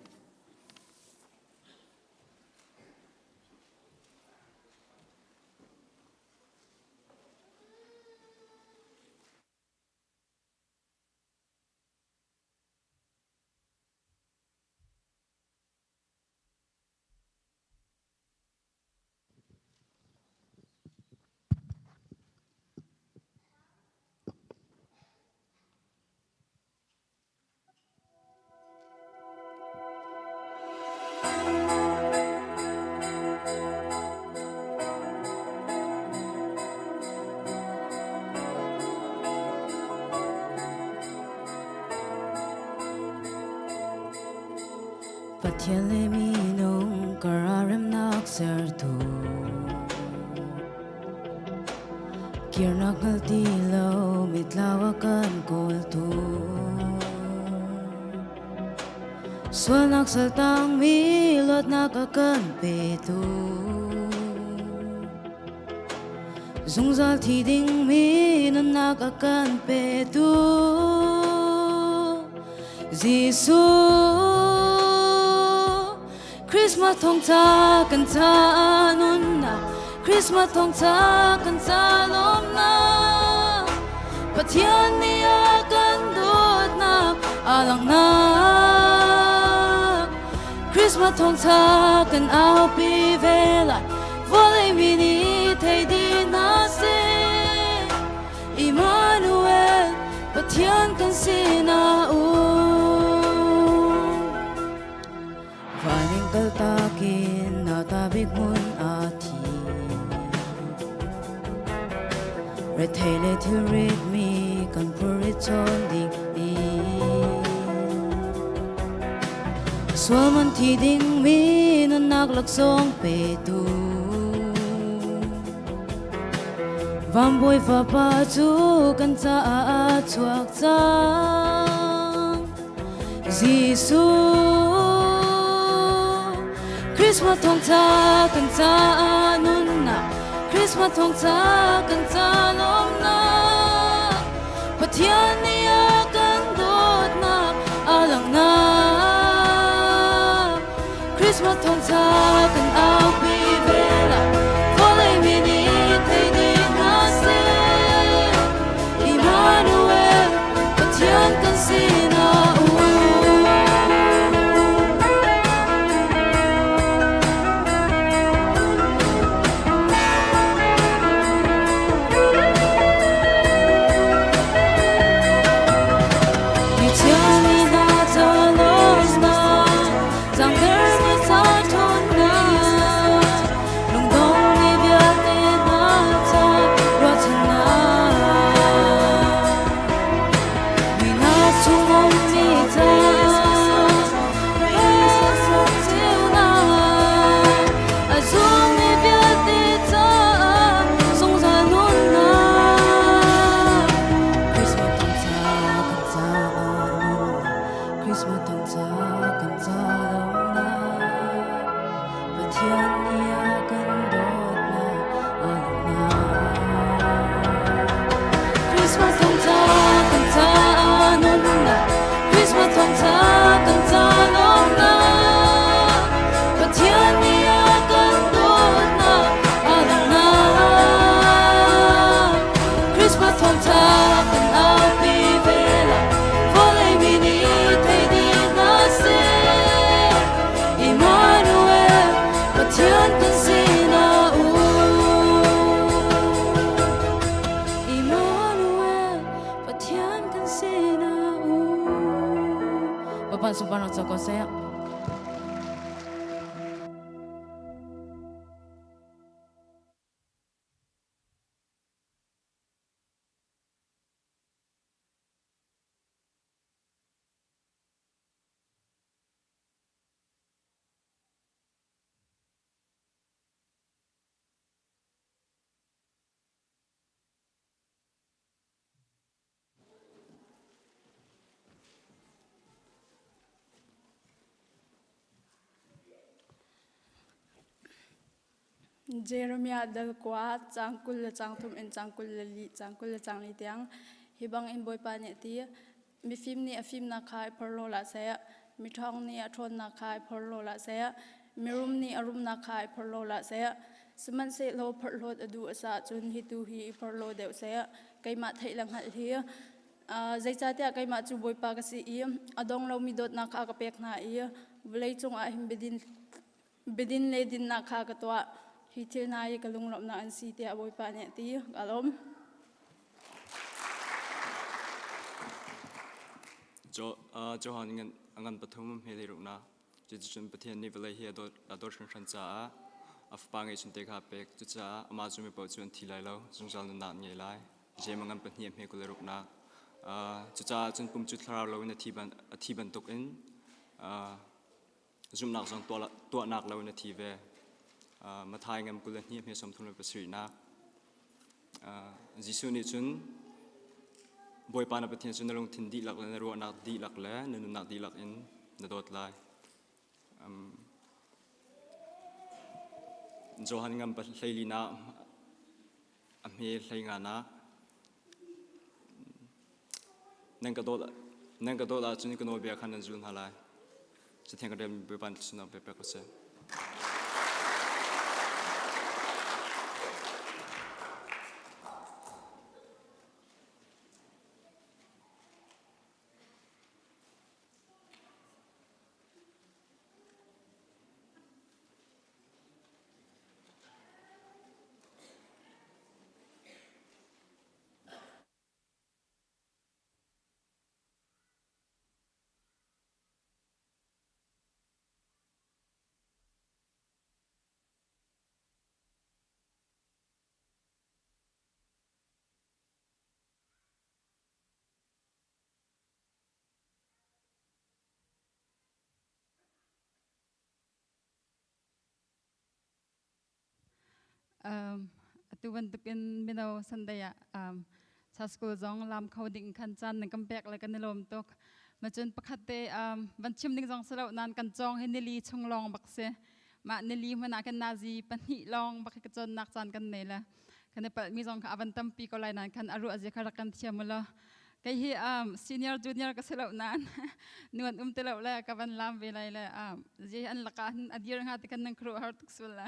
Pathian le mi nong kararem nak ser tu Kir nak ngalti lo mitlawa kan kol tu Swal nak saltang mi lot nak akan pe tu Zungzal thi ding mi nan nak akan pe tu Jisu Christmas thong cha kan cha nun na Christmas thong cha kan cha lom na Pathian ni akan dot na alang na Christmas thong cha kan au pi vela Volay mini thay di na se Emmanuel Pathian kan sina Kaltakin na tabig mun ati Retele to read me kan purit son ding di Swalman ti ding mi na naglaksong pe tu Vamboy fa pa chu kan cha a chuak chang Jesus Christmas thong cha kan cha nun na Christmas thong cha kan cha lom na Pathian ni akan dot na alang na Christmas thong cha kan au pi vela Volay mini thay di na se Emmanuel Pathian kan sina Christmas thong cha kan cha anon na Christmas thong cha kan cha long na Pathian mi akan don na alang na Christmas thong cha kan au pi vela Volei mi ni thei di na se Emmanuel Pathian kan si na u Emmanuel Pathian kan si na u Bapak Subhanahu wa ta'ala Jeremiah dal kwa changkul la changthum en changkul la li changkul la changli tiang hibang in boy pa ne ti mi film ni a film na khai porlo la sa mi thong ni a thon na khai porlo la sa mi room ni a room na khai porlo la sa suman se lo porlo adu asa chun hi tu hi porlo deu sa kai ma thai lang hal hi zai cha tia kai ma chu boy pa ka si i adong lo mi dot na kha ka pek na i vlei chung a him bedin le din na kha ka to hi thil na ye kalung lom na an si te aboi pa ne ti galom jo han ngan angan pathum he le rukna je chun pathian ni velai hi ador shan cha af pa ngai chun te kha pek chu cha ama chu me pau chun thi lai lo chung jal na ngai lai je mangan pathian me ko le rukna chu cha chun pum chu thlar lo na thi ban tok in zum nak jong to nak lo na thi ve mà thay ngam kulen hiệp hệ som thun le pasri na jisu ni chun boy pana pathian chun long thin di lak le ro nak di lak le nu nak di lak in na dot lai johan ngam pa hlei na am he hlei nga na nang ka dot la chun ko no bia khan jun halai che theng ka dem boy pan chun pe pe ko se tu ban tukin mino sandaya sa school zong lam coding kan chan nang kampek la kan lom tok machun pakhate ban chim ning zong salo nan kan chong hinili chunglong bakse ma nili mana kan nazi pani long bak ka chon nak chan kan nela kan pa mi zong ka avan tam pi ko lai nan kan aru aje khara kan thiamula kai hi senior junior ka salo nan nuan telo la ka ban lam ve lai la je an laka adir nga kan nang kru har tuk sul la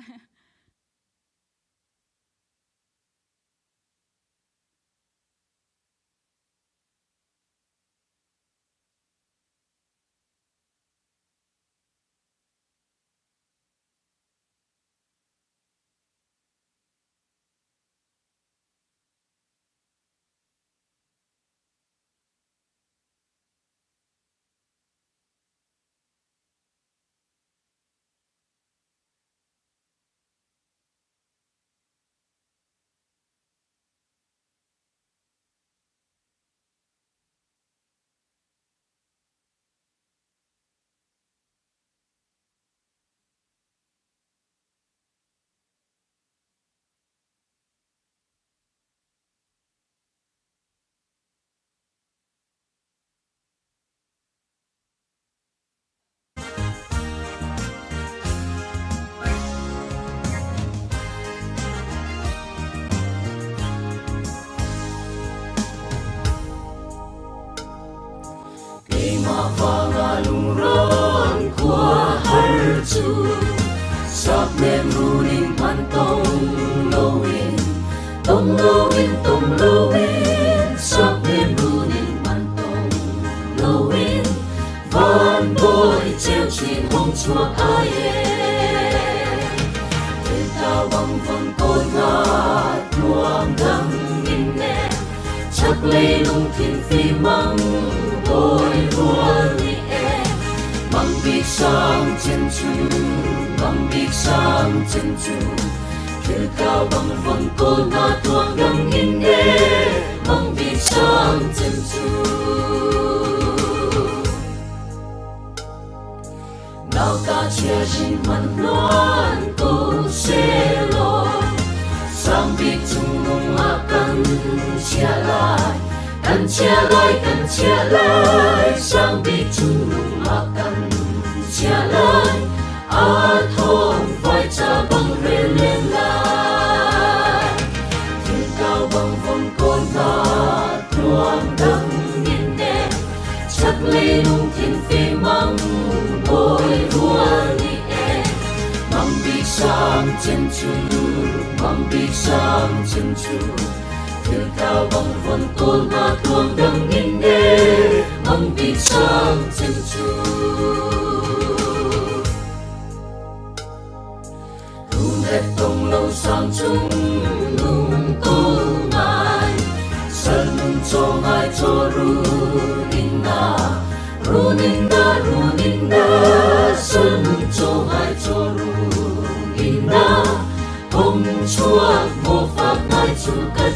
vanga lung ron qua har chu sap nem ruling man tong lowin sap nem ruling man tong lowin van boy treo chuyện hong chua ai ta vang vang côi ngát luang đắng in nè chắc lấy lung thiên phi măng bồi ruột đi em măng bị sang chân chu thiên cao vang vang côi ngát luang đắng in nè măng bị sang chân chu nào ta chia xin man loan cô sẽ lo sang bị chung nung akan chia lại sang bị chung nung akan chia lại a thong vai cha băng rê lên lại thiên cao băng vòng côn ngát loang đắng nhìn nè chắc lấy lung thiên phi măng bồi ruột đi em măng bị sang chân chu thiên cao băng vần côn ngát luang đắng in nè măng bị sang chân chu lung đẹp tông lâu sang chung lung cô ngài sân lung cho ngài cho runinda sân lung cho ngài cho runinda hồng chúa mô pháp ngài chủ cất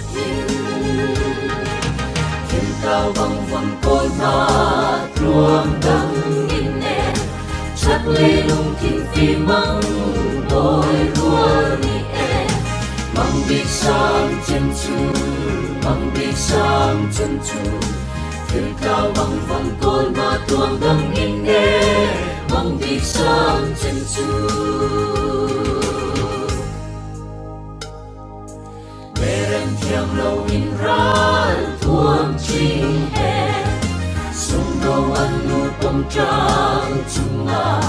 thiên cao băng vần côi ngát luang đắng in nè chắc lấy lung thiên phi măng bồi ruột đi em măng bị sang chân chu thiên cao băng vần côi ngát luang đắng in nè măng bị sang chân chu thiam lâu in ran thuông chinh hè sung đâu ăn nu bông trang chung nga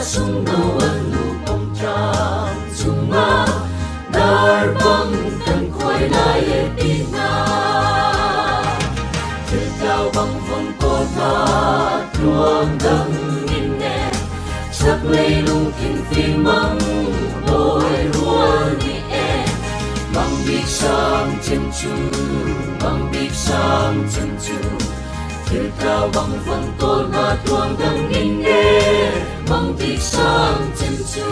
sung đâu ăn nu bông trang chung nga dar băng cần khoai lai e đi nga thiên cao băng vòng cột ngát luang đắng in nè chắc lấy lung thiên phi măng bồi ruột đi em măng bị sang chân chu thiên cao băng vần côn ngát luang đắng in nè măng bị sang chân chu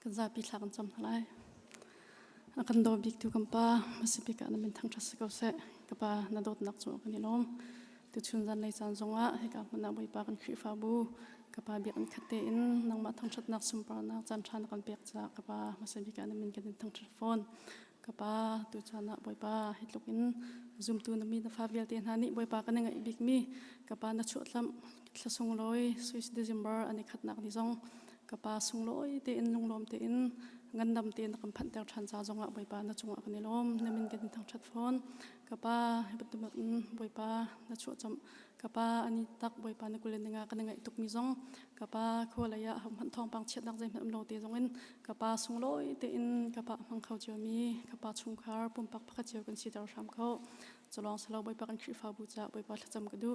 kan za pi thak cham halai akan do big tu kampa masipika na min thang thas ko se kapa na dot nak chu kan ilom tu chun zan lei chan zonga he ka na boi pa kan khri fa bu kapa bi kan khate in nang ma thang that nak sum par na chan than kan pek cha kapa masipika na min kan thang that phone kapa tu chana boi pa hitluk in zoom tu na mi na fa vel te hani boi pa kan ngai big mi kapa na chu tlam thlasung loi suis december ani khat nak ni zong kapa sung loi te in lunglom te in ngandam te na kam phan ter than cha zonga boi pa na chunga kan ilom na min kan thang that phone kapa hebatum boi pa na chu cham kapa ani tak boi pa na kulen nga kan ngai tuk mi zong kapa kholaya ham han thong pang chet nak jai ham lo te zong in kapa sung loi te in kapa mang khau chiu mi kapa chung khar pum pak pakha chiu kan si tar sham khau cholong salo boi pa kan khri fa bu cha boi pa thacham ka du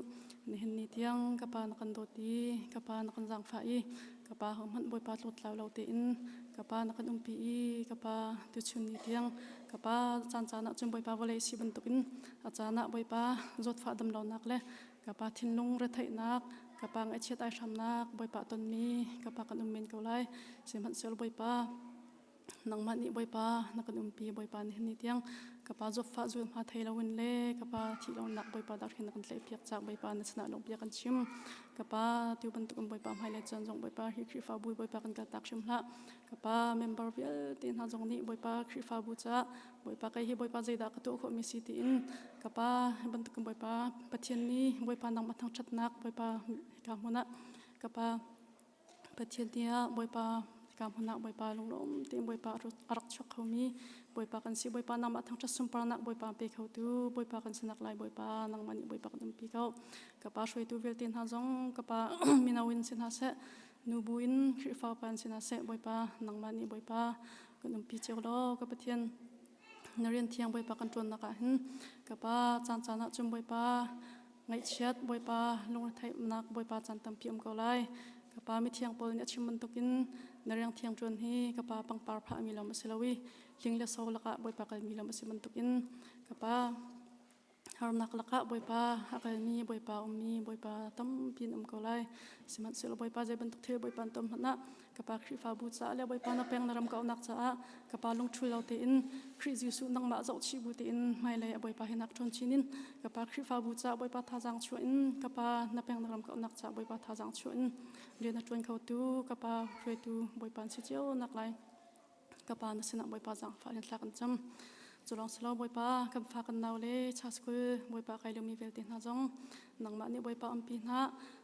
ni hin ni tiang kapa na kan do ti kapa na kan jang fa i kapa ham han boi pa lut law lo te in kapa na kan umpi i kapa tu chun ni tiang kapa chan chana chum boi pa vole si ban tukin achana boi pa zot fa dam lo nak le kapa thinlung re thai nak กะปางไอเชียตายชำนักบอยปะตนมีกะปากันเมนเกาไลสิมันเซลบอยปานังมันนี่บอยปานักกันปีบอยปานี่นี่เตียงกะปาจบฟ้าจุมาไทยละวินเล่กะปาที่ลงนักบอยปาดักเห็นกันเลยเพียกจากบอยปาในสนามลงเพียกันชิมกะปาติวบันตุกบอยปาไฮไลท์จันจงบอยปาฮิคริฟ้าบุยบอยปากันกะตักชิมละกะปาเมมเบอร์เวลตีนหาจงนี่บอยปาคริฟ้าบุจ้าบอยปาไกฮีบอยปาใจดักตัวขมิสิตินกะปาบันตุกบอยปาปะเทียนนี่บอยปานังมาทั้งชัดนักบอยปากามุนะกะปาปะเทียนเนี่ยบอยปากามุนะบอยปาลงลมตีนบอยปารักชกเขามีบอยปากันสิบอยปานังมาทั้งชัดสมปรานักบอยปาเปเขาตูบอยปากันสนักลายบอยปานังมันบอยปากันปีเขากะปาช่วยตูเวลตีนหาจงกะปามินาวินสินหาเสนูบุอินคริฟ้าปันสินหาเสบอยปานังมันบอยปากันปีเจ้าล้อกะปะเทียนนเรียนเที่ยงบอยปากันจวนนักหินกะปาจานจานะจุมบอยปาไงเชียดบอยปาลงไทยนักบอยปาจันตัมพิมเกาไลกะปามีเที่ยงปอลเนี่ยชิมันตุกินนเรียงเที่ยงจวนฮีกะปาปังปาร์พระมีลำมัสลาวีลิงเลสโซละกะบอยปากันมีลำมัสมันตุกินกะปาฮาร์นักละกะบอยปาฮักมีบอยปามีบอยปาตัมพินเกาไลสิมันสิลบอยปาใจบันตุกเทบอยปาตัมหันะกะปาคริฟ้าบูชาแล้วบอยปานาเปงนารำเกานักจ้ากะปาลงชุยเราเตอินคริสยูสุนังมาเจ้าชีบุเตอินไม่เลยบอยปาเห็นนักชนชินินกะปาคริฟ้าบูชาบอยปาท่าจังชวนกะปานาเปงนารำเกานักจ้าบอยปาท่าจังชวนเรียนนักชวนเขาตูกะปาช่วยตูบอยปาสิเจียวนักไลกะปานาสนะบอยปาจังฟ้าเรียนหลักกันจำจุลองสลบอยปากับฟ้ากันนาวเลยชาสกุลบอยปาไกลมีเวลเตนหาจงนังมันนี่บอยปาอัมพีนะ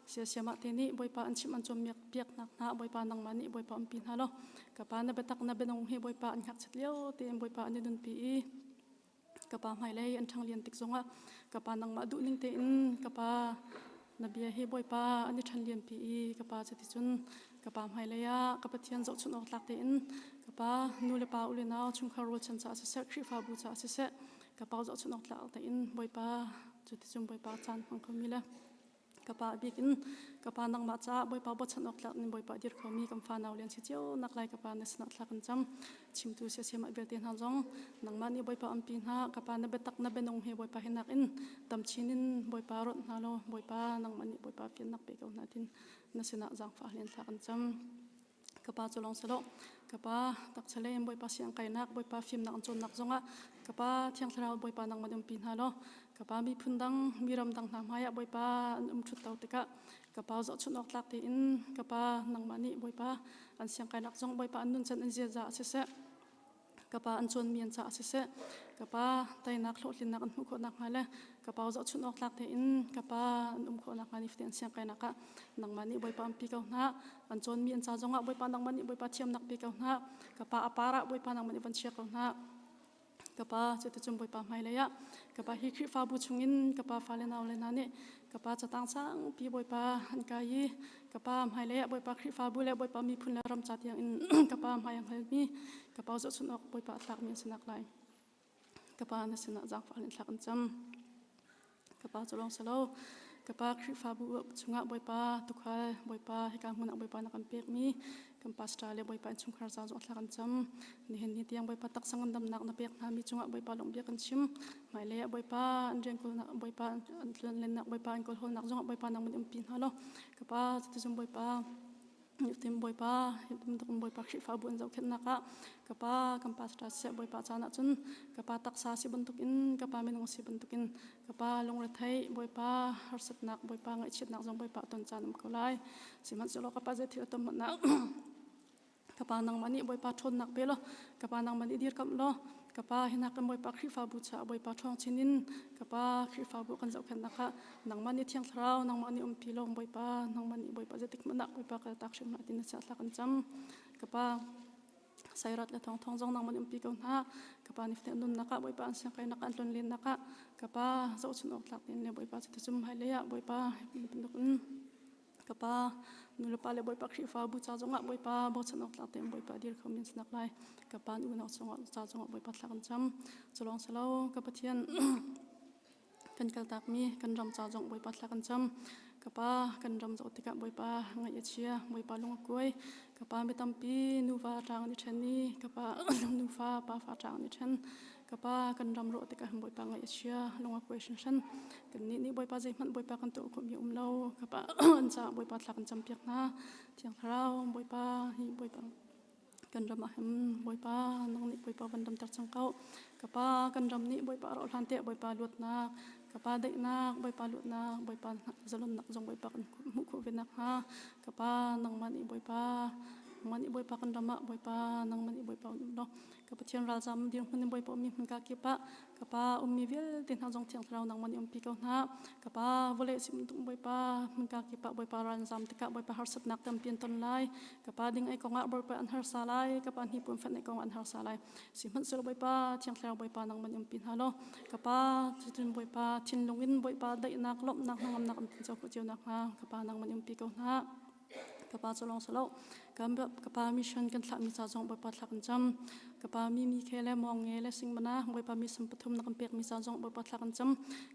เสียเสียมาเทนี่บอยปาอันชิมันจมเมียกเปียกนักนะบอยปานังมันนี่บอยปาอัมพีนะloกะปานาเบตักนาเบนงเฮบอยปาอันหักเฉลียวเตมบอยปาอันดุนปีกะปาไม่เลยอันทางเรียนติกจงอะกะปานังมาดุนิงเตนกะปานาเบียเฮบอยปาอันนี้ทันเรียนปีกะปาจะติจุนกะปาไม่เลยอะกะปาเทียนจะชุนออกหลักเตนกะปานูเลปาอุเลนาชุมคารุชันจะเสกคริฟ้าบูชาเสกกะปาจะชุนออกหลักเตนบอยปาจะติจุนบอยปาจันฟังคำมีละกะปาบิกินกะปานังมาจ้าบอยปาบชันออกหลักนี่บอยปาดิร์คมีกำฟ้านาวเลียนเชียวนักไล่กะปาเนสนักหลักกันจำชิมตูเสียมาเวลเตียนหาจงนังมันนี่บอยปาอัมพีนะกะปานาเบตักนาเบนงเฮบอยปาเห็นนักอินตำชินินบอยปารถนาโลบอยปานังมันนี่บอยปาเฟียนนักเปกเอาหน้าทินเนสนักจังฟ้าเลียนหลักกันจำกะปาจุลองสโลกะปาตักเฉลยบอยปาเสียงไก่นักบอยปาฟิมนักจนนักจงอะกะปาเที่ยงเช้าบอยปานังมันอัมพีนะโลกะปามีพุ่นดังมีรำดังน้ำหายบอยปาชุดเตาติกะกะปาจะชุดออกหลักเตอินกะปานังมันนี่บอยปาอันเสียงไก่นักจงบอยปาอันนุนจันอันเจียจ่าเสะกะปาอันจนมีอันจ่าเสะกะปาไตนักโลดลินนักอันมุขนักมาเลยกะปาจะชุดออกหลักเตอินกะปาอันขนักมานี่เฟียนเสียงไก่นักะนังมันนี่บอยปาอันปีเก่าหน้าอันจนมีอันจ่าจงอะบอยปานังมันนี่บอยปาเทียมนักปีเก่าหน้ากะปาอปาระบอยปานังมันนี่บันเชียเก่าหน้ากะปาจะติดจมบอยปาไม่เลยอะกะปาฮิคริฟ้าบุชงินกะปาฟ้าเลนเอาเลยนะนี่กะปาจะตั้งสังปีบอยปาอันกายกะปาไม่เลยอะบอยปาคริฟ้าบุเลบอยปามีพุ่นและรำจัดอย่างอินกะปาไม่ยังเลยมีกะปาจะสุนออกบอยปาตักมีสนักไหลกะปาในสนักจังฟ้าเลนหลักอันจำกะปาจะลองสโลกะปาคริฟ้าบุชงะบอยปาตุกายบอยปาให้การมุนักบอยปานักกันเปียกมีกัมปัสตาเลบอยปาชุมคาร์ซาจุอัตลักันจำนี่เห็นนี่เตียงบอยปาตักสังกันดำนักนับเปียกนามีจุงะบอยปาลงเบียกันชิมหมายเลยบอยปาอันเรียนกุลนักบอยปาอันเล่นนักบอยปาอันกุลหนักจุงะบอยปานังมันปีนฮัลโหลกับปาจะจุงบอยปายุติมบอยปายุติมตุกบอยปาคริฟ้าบุญเจ้าเข็นนักกับปากัมปัสตาเสบอยปาจานักจุนกับปาตักซาสิบันทุกินกับปาเมนงสิบันทุกินกับปาลงรัฐไทยบอยปาฮาร์สนักบอยปาไงชิดนักจงบอยปาต้นจานมกุไลสิมันจะโลกับปาเจติอตมันนักกะปานังมันนี่บอยปาทนนักเปล่ากะปานังมันนี่ดีร์กับล้อกะปาเห็นนักกันบอยปาคริฟ้าบูชาบอยปาทองชินินกะปาคริฟ้าบุกันเจ้าแค่นักะนังมันนี่เที่ยงเท้านังมันนี่ปีลงบอยปานังมันนี่บอยปาจะติกมันนักบอยปากระตักชิมนักดินเสียหลักกันจำกะปาใส่รัดและทองจงนังมันนี่ปีกันฮะกะปานิฟเตนุนนักะบอยปาเสียงไก่นักอันตุนเลียนนักะกะปาเจ้าชุนออกหลักดินเลยบอยปาจะติดจุ่มให้เลยอะบอยปาเป็นตุนกะปานูเลปาเลบอยปาคริฟ้าบูชาจงะบอยปาบอชนอกหลักเต็มบอยปาดีร์เขามีสนักไลกะปานูนอกจงะจาจงะบอยปาหลักกันจำจะลองสลาวกะปะเทียนกันกะตักมีกันรำจาจงบอยปาหลักกันจำกะปากันรำจติกะบอยปาไงเชียบอยปาลงกล้วยกะปาไม่ตำปีนูฟ้าจางนิชันนี่กะปานูฟ้าปาฟ้าจางนิชัน kapa kan ram ro te ka boi pa ngai chia longa question san kan ni boi pa jai man boi pa kan to khom hi lo kapa an cha boi pa thla kan champiak na thiang tharau boi pa hi boi pa kan ram hem boi pa nang ni boi pa van ram tar changkau kapa kan ram ni boi pa ro hlan te boi pa lut na kapa dei na boi pa lut na boi pa zalun nak jong boi pa kan mu khu ve nak ha kapa nang mani boi pa mani boi pa kan rama boi pa nang mani boi pa no kapa thian ral jam ding mun boi pa mi mun ka ki pa kapa ummi vel tin ha jong thiang thrau nang mani pi ko na kapa vole sim tum boi pa mun ka ki pa boi pa ran jam te ka boi pa har sat nak tam pin ton lai kapa ding ai ko nga boi pa an har sa lai kapa hi pum fan ai ko an har sa lai sim han sol boi pa thiang thrau boi pa nang mani pin ha lo kapa chitun boi pa thin lungin boi pa dai nak lop nak ngam nak am chau ko cheu nak ha kapa nang mani pi ko na kapa cholong salo kapa mission kan thla mi cha jong boi pa thla kan cham kapa mi khele mong nge le sing mana boi pa mi sam pathum na kan pek mi cha jong boi pa thla kan cham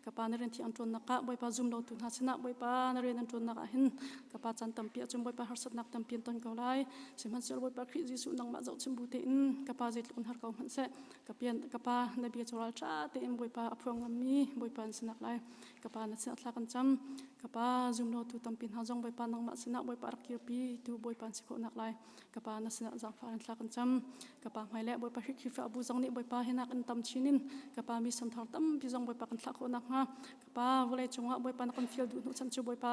kapa na ren thi an ton naka boi pa zum lo tu na china boi pa na ren an ton naka hin kapa chan tam pi chum boi pa har sat nak tam pin ton ko lai simhan sel boi pa khri jisu nang ma jau chim bu te in kapa je tlun har ko han se kapian kapa na bi choral cha te in boi pa aphrong mi boi pa an sinak lai kapa na china thla kan cham kapa zum lo tu tam pin ha jong boi pa nang ma sina boi pa rakir pi tu boi pa si ko nak lai kapa na sina jang fa an thla kan cham kapa mai le boi pa hi fa bu jong ni boi pa hina kan tam chinin kapa mi sam thar tam pi jong boi pa kan thla ko nak ha kapa vole chunga boi pa na kan feel du nu chan chu boi pa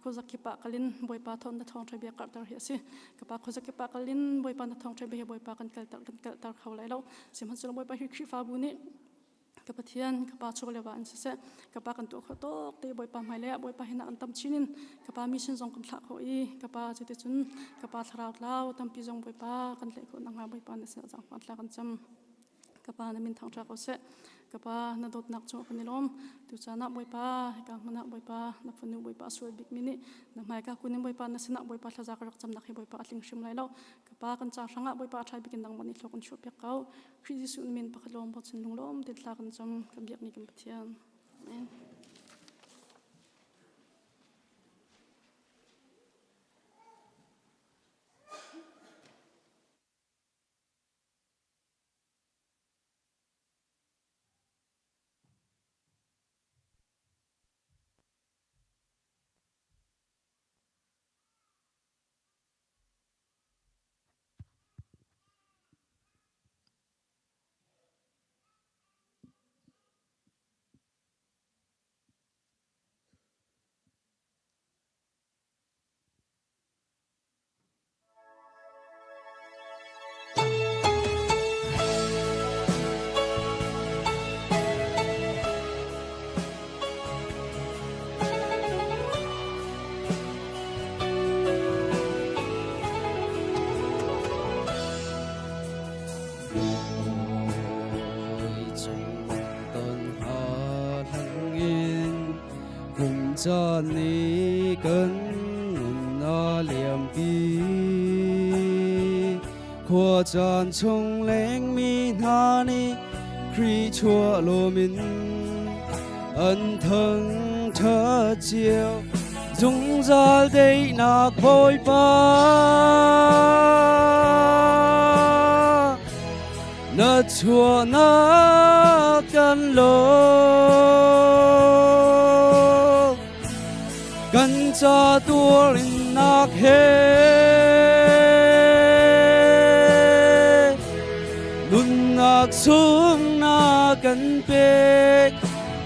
ko zakki pa kalin boi pa thon na thong thai be kar tar hi si kapa ko zakki pa kalin boi pa na thong thai be boi pa kan kal tar khau lai lo simhan chu boi pa hi fa bu ni kapa thian kapa chole wa an se kapa kan to kho tok te boi pa mai le boi pa hina an tam chinin kapa mission jong kan thla kho i kapa chete chun kapa tharau lau tam pi jong boi pa kan le kho nang ha boi pa na se jang pa thla kan cham kapa na min thang tha ko se kapa na dot nak chu kan lom tu cha na boi pa ka mana boi pa na phunu boi pa suai big mini na mai ka kunin boi pa na sina boi pa thla ja ka rak cham na khi boi pa atling shim lai lo kapa kan cha sanga boi pa thai bikin nang mani thokun chu pe kau khri su min pa khalom bo chin lung lom te thla kan cham ka biak ni kan pathian amen cho ni cơn nó liềm bi khoa tròn trong leng mi na ni khi chua lô min ân thân thơ chiều dung ra đây nạc bôi ba nợ chua na căn lô gần cha tua linh nạc he lun nạc xuống na gần bê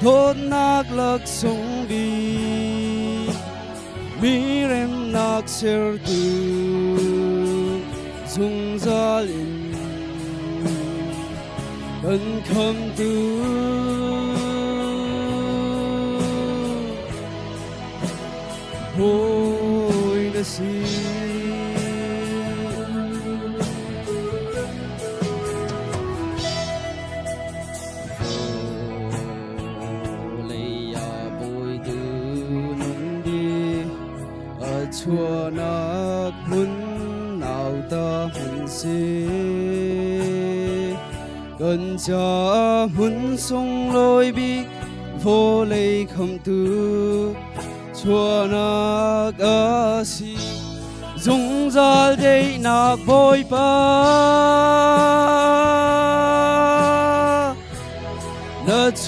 thốt nạc lắc sông đi mi rem nạc ser tu dung ra linh gần không tu hối na si lấy ya bồi từ nung đi ở chùa nạc hun nào ta hun si gần cha hun sông lối bi vô lấy không tu chua nạc a si dung ra đây nạc bôi pa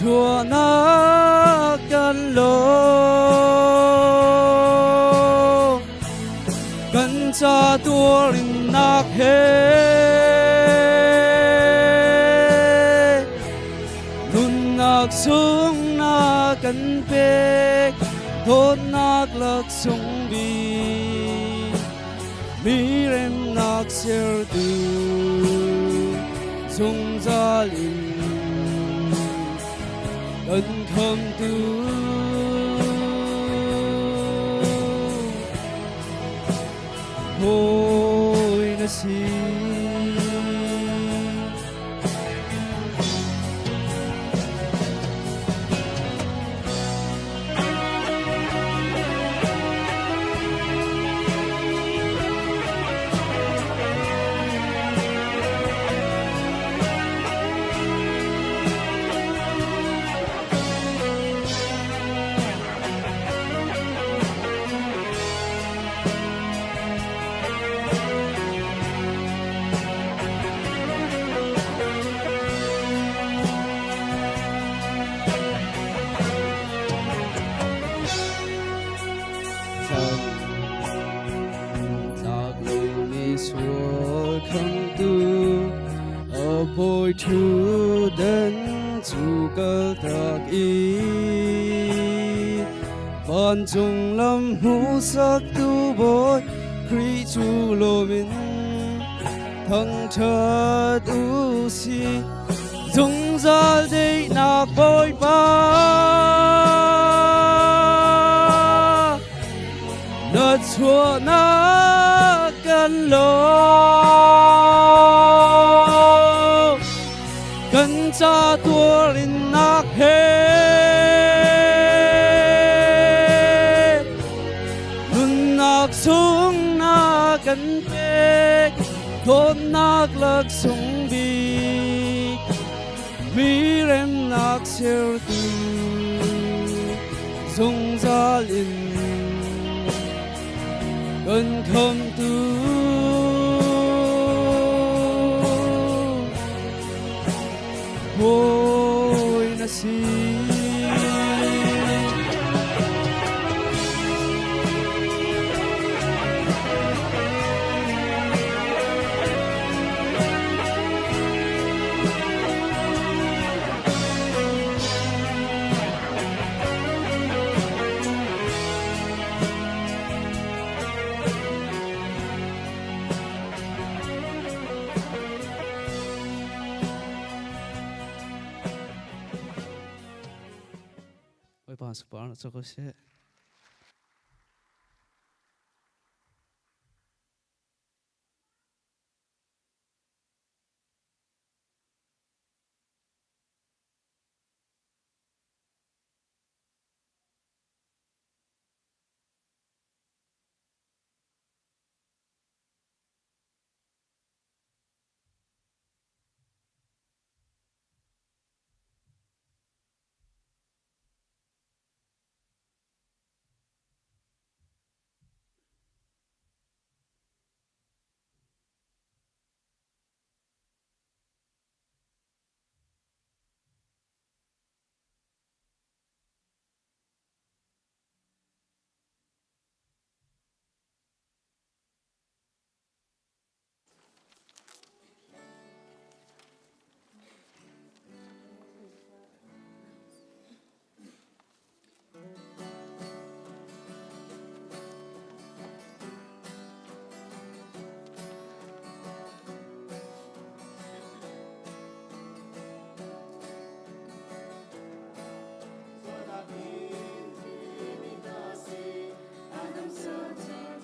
chua na kan lo kan cha tua rin nak he nun nak sung na kan pe thôn nak lak sung bi mi rem nak ser tu sung za lin ân khâm tu hồi na si bồi thu đến chu cơ thật ý van chung lâm hú sắc tu bồi kri chu lô min thăng chợt u si dung ra đây nạc bồi ba nợ chua na cần lo cần cha tua linh nạc hết nun nạc sung na cần pe thôn nạc lak sung bi mi rem nạc ser tu dung ra linh cần khâm tu hồi na si oi pa super na choko se Hãy subscribe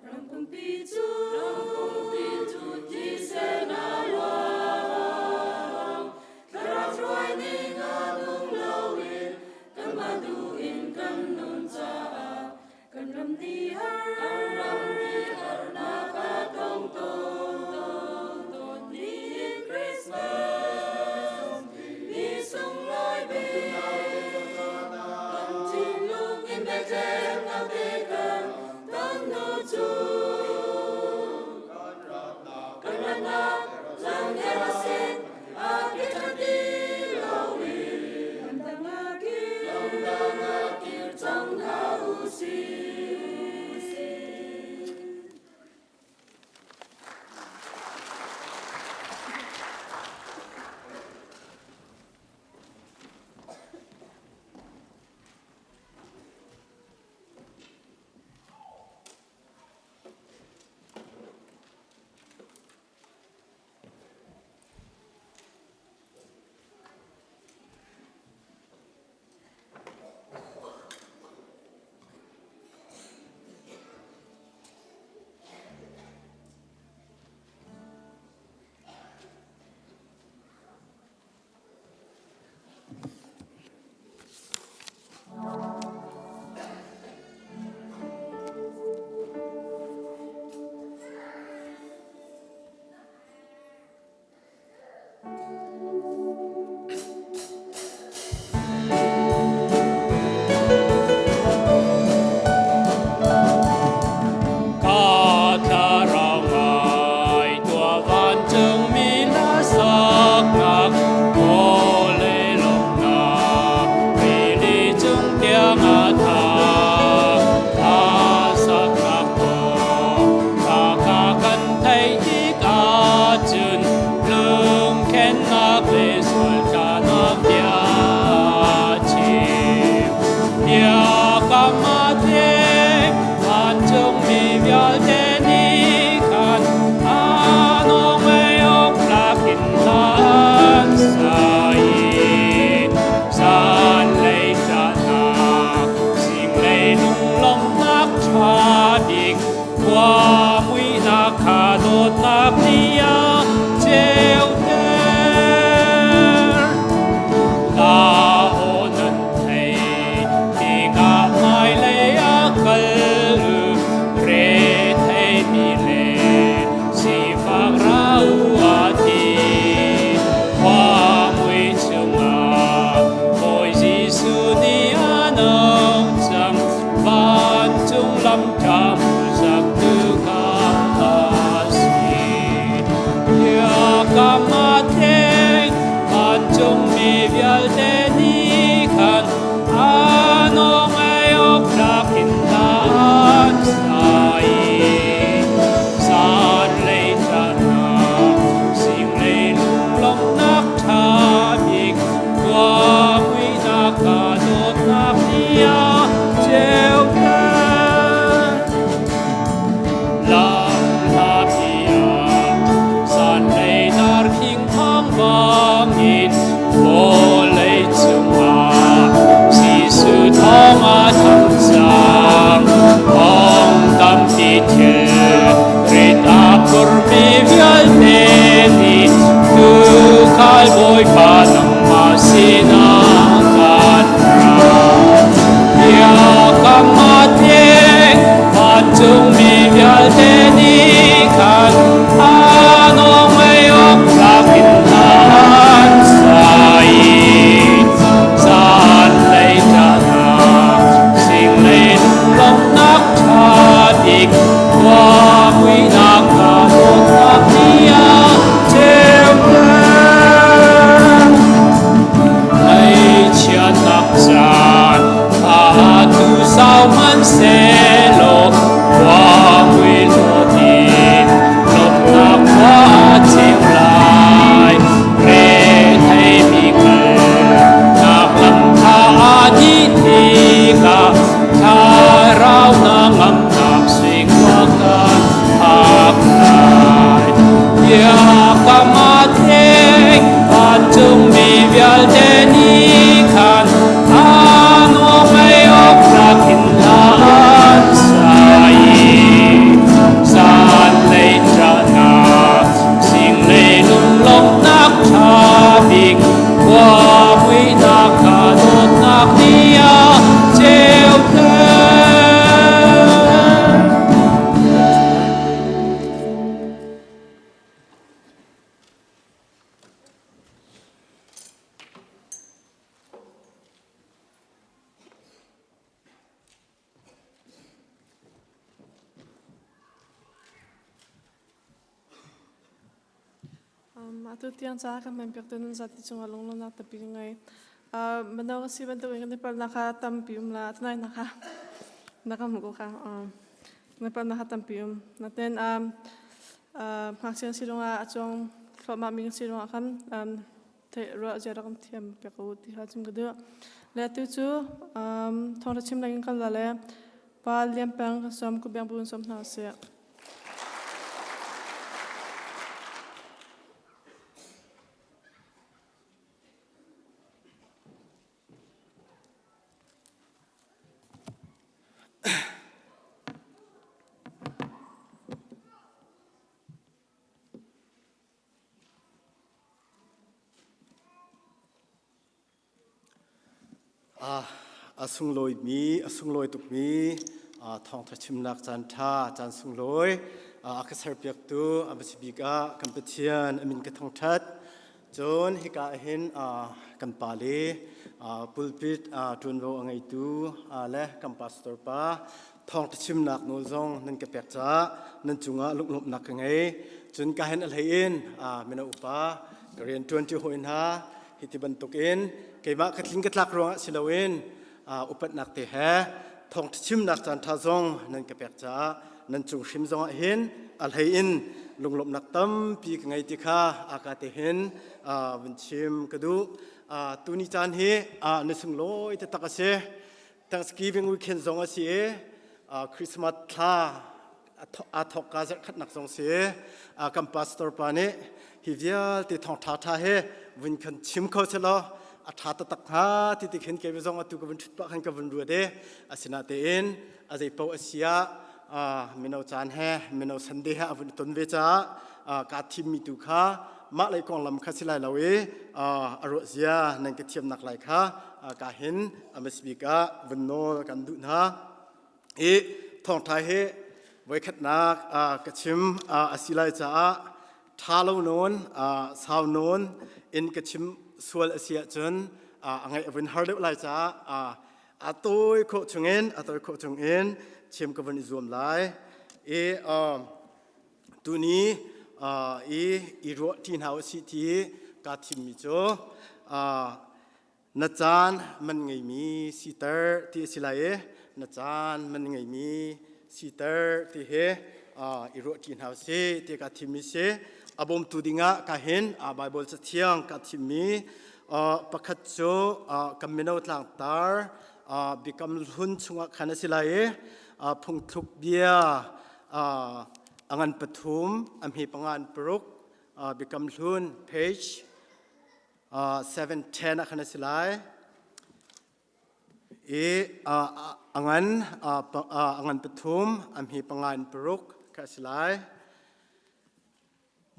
Rang pung pi chu ti se na lo ta chun lung khen na về xuân ca na bia chim bia kama te an chung mi bia te ni kan ano me ok la kin lan sai san lei cha na sing lei lung long nak cha dik qua mũi na kha đốt na pia treo ter ta ô nân thầy thì ngã mai lấy a cờ rê thầy mi lệ si phạc rau a ti qua mũi chung a ôi Giêsu ni a nâu chăm van chung lâm cảm giác tư ca kamateng anjong mi vial te ni kan anong ayok lakin taan sai san lei chana sing lei lung long nak thabik kwa mui nak kadot nak nia treo ter lam hapia san lei nar king thang vangin vô lei chung a si su thong a thang sang hong tam ti thiel rit a pur mi vial te ni tu kai boy pa nang ma sina kan ra ya kamate pan chung mi vial te ni kan ano may ok lakin taan sai san lei chana sing lei long nak thadik qua mui nak kadot nak nia treo ter ai chian nak chan a tu sao man se lo qua mui lo tin lop nak qua chim lai re thei mi kal nak lam tha a di ti ka tha rau na ngam nak swing wa kan hak lai ya kamate an chung mi vial te ni kan ano may ok lakin laan sai san lei chana sing lei lung long nak thabik qua mui nak kadot nak nia treo ter Atu tiang sa kan mempiak tunun sa ti chung along lo nak tapi ngai. Manaw kasi bantu ingin nipal nakatampium la tunay nakamuko ka. Nipal nakatampium. Natin maksiang silunga atong maming silunga kan te ro jara kan tiam pekau ti hajum gede. Letu tu thong rachim lagi kan lale pa liam pang som ku biang bun som na se. Asung loi mi asung loi tuk mi thong tha chim nak chan tha chan sung loi akasar piak tu abasibika competition amin ka thong that chon hika hin kan pale pulpit tunro angai tu le kam pastor pa thong tha chim nak no zong nan ka pek cha nan chunga luk lup nak ngai chun ka hen al hein mena upa korean 20 hoin ha hiti bantukin kema katling katlak ronga silawin upat nak te he thong chim nak chan tha zong nan ka pek cha nan chung shim zong hin al hein ลงลมนักตั้มปีกไงติค่ะอากาศเห็นวันชิมกระดูตุนิจานเฮในสุงโลยจะตักเส Thanksgiving weekend สองเสียคริสต์มาสท่าทอกกาจะขัดนักสองเสียกัมพาสตอร์ปานีฮิวิลที่ทองท่าเฮวันคันชิมเขาเสลอท่าตักหาที่ติเห็นเก็บซองตุกวันชุดปะขันกับวันรัวเดสินาเตอินอาศัยเป้าเสียมินเอาจานเฮมินเอาสันเดฮวันต้นเวจ้ากาทิมมิตุค่ะมาเลยกองลำคัสิไลลาเวอารมณ์เสียนั่งกระเทียมนักไลค่ะกาเห็นมสบิกาวันโนกันดุนะทองไทยเฮไว้ขัดนักกระชิมสิไลจ้าท้าลโนนสาวโนนอินกระชิมส่วนเสียจนไงวันฮาร์ดไลจ้าตัวโคจงเอ็นตัวโคจงเอ็นชิมกับวันอิจวมไลตัวนี้อีรัวที่หาวสิทีกาทิมมิโจนัจานมันไงมีสิเตอร์ที่สิไลนัจานมันไงมีสิเตอร์ที่เฮอีรัวที่หาวสิที่กาทิมมิเซอบอมตูดิงะกาเห็นไบเบิลจะเที่ยงกาทิมมิประคัตโจกัมมินเอาต่างตาบิกัมลุนชุงะขันสิไลพงทุกเบียอังันปฐุมอัมฮีปังอันปรุกบิกัมลุน page 710ขันสิไลอังันปฐุมอัมฮีปังอันปรุกขันสิไล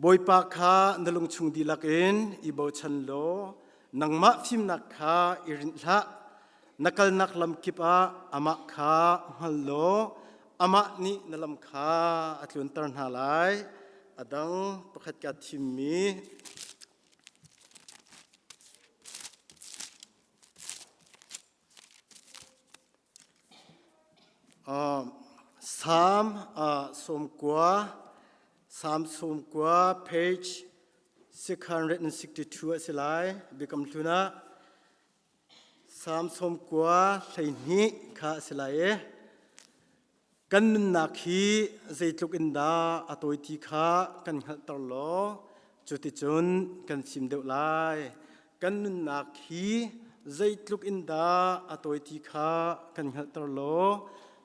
บอยปากข้านลงชุงดีลักอินอีโบชันโลนังมาฟิมนักข้าอิรินละนักนักลำกิปะอามาข้าฮัลโลอามานี่นลำข้าอัตลุนตรนหาไลอดังประคัตกัดทิมมีสามสมกว่าpage 662สิไลบิกัมทุนะสามสมกว่าใส่นี้ข้าสิไลกันนักฮีใจทุกอินดาอตัวที่ข้ากันหัดตลอดจุดที่จนกันสิมเดียวไลกันนักฮีใจทุกอินดาอตัวที่ข้ากันหัดตลอด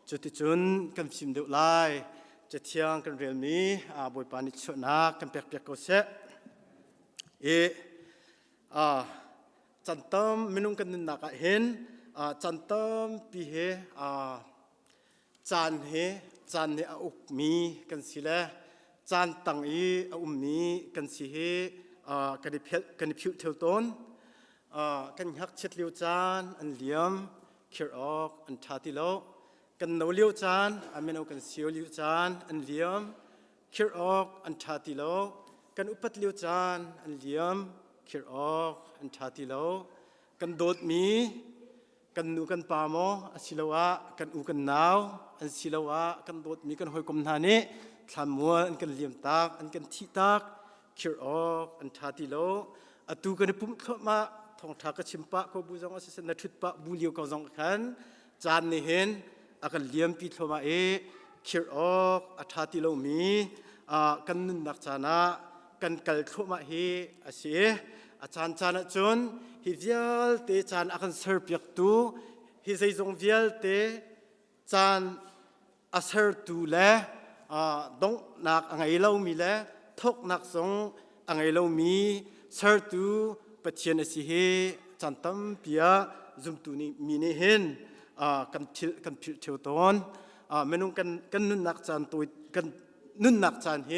จุดที่จนกันสิมเดียวไลจะเที่ยงกันเรียนนี้บอยปานิชนะกันเปียกๆก็เสะจันทร์มินุงกันนักเห็นจันทร์ปีเฮจานเฮอุกมีกันสิละจานตังอุมมีกันสิเฮกันผิวเทวต้นกันหักเช็ดเลี้ยวจานอันเลี้ยมเขียออกอันทาติโลกันนวเลี้ยวจานอามินเอากันเสียวเลี้ยวจานอันเลี้ยมเขียออกอันทาติโลกันอุปัตเลี้ยวจานอันเลี้ยมเขียออกอันทาติโลกันโดดมีกันนูกันปามอสิลาวะกันอูกันนาวอันสิลาวะกันโดดมีกันหอยกลมทานิทำมัวอันกันเลี้ยมตากอันกันทิตากเขียออกอันทาติโลอตูกันปุ่มเข้ามาทองทากชิมปะก็บูจงอาศัยนัดชุดปะบูเลียวก็จงขันจานนี้เห็นอากันเลี้ยมปีทมาเขียออกอันทาติโลมีกันนุนนักจานะกันกัลเข้ามาอาศัยอาจารย์จานจนฮิวิลเตจานอากันเสิร์ฟยักตูฮิใจจงวิลเตจานอาเสิร์ฟตูเล่ดงนักอังไงเล่ามีเล่ทกนักสงอังไงเล่ามีเสิร์ฟตูปัจเจนสิเฮจานตั้มปียจุมตูนี่มีเนเห็นกันผิวเทวตอนเมนุกันนุนนักจานตัวกันนุนนักจานเฮ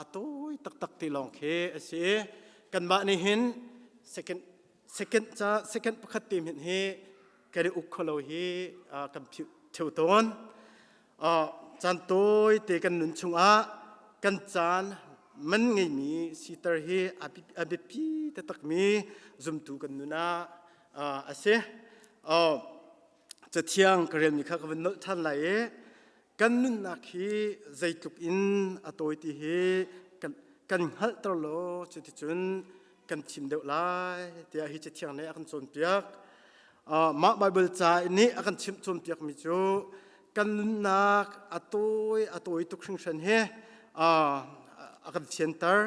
อตัวตักตีลองเฮเสียกันบ้านนี้เห็น second ประคัตติมเห็นเฮกันได้อุกขโลเฮกันผิวเทวตอนจานตัวเตกันนุนชุงกันจานมันไงมีสิตรเฮอบิปีแต่ตักมีจุมตูกันนุนาเสียจะเที่ยงกระเรียนมีข้ากับนท่านไหลกันนุนนักฮีใจตุกอินอตัวที่เฮกันฮัลตโลจุดจุนกันชิมเดวไลเดียฮีจะเที่ยงในอากันโซนเปียกมาไบเบิลใจนี้อากันชิมโซนเปียกมิจูกันนุนนักอตัวตุกชิงชันเฮ akan center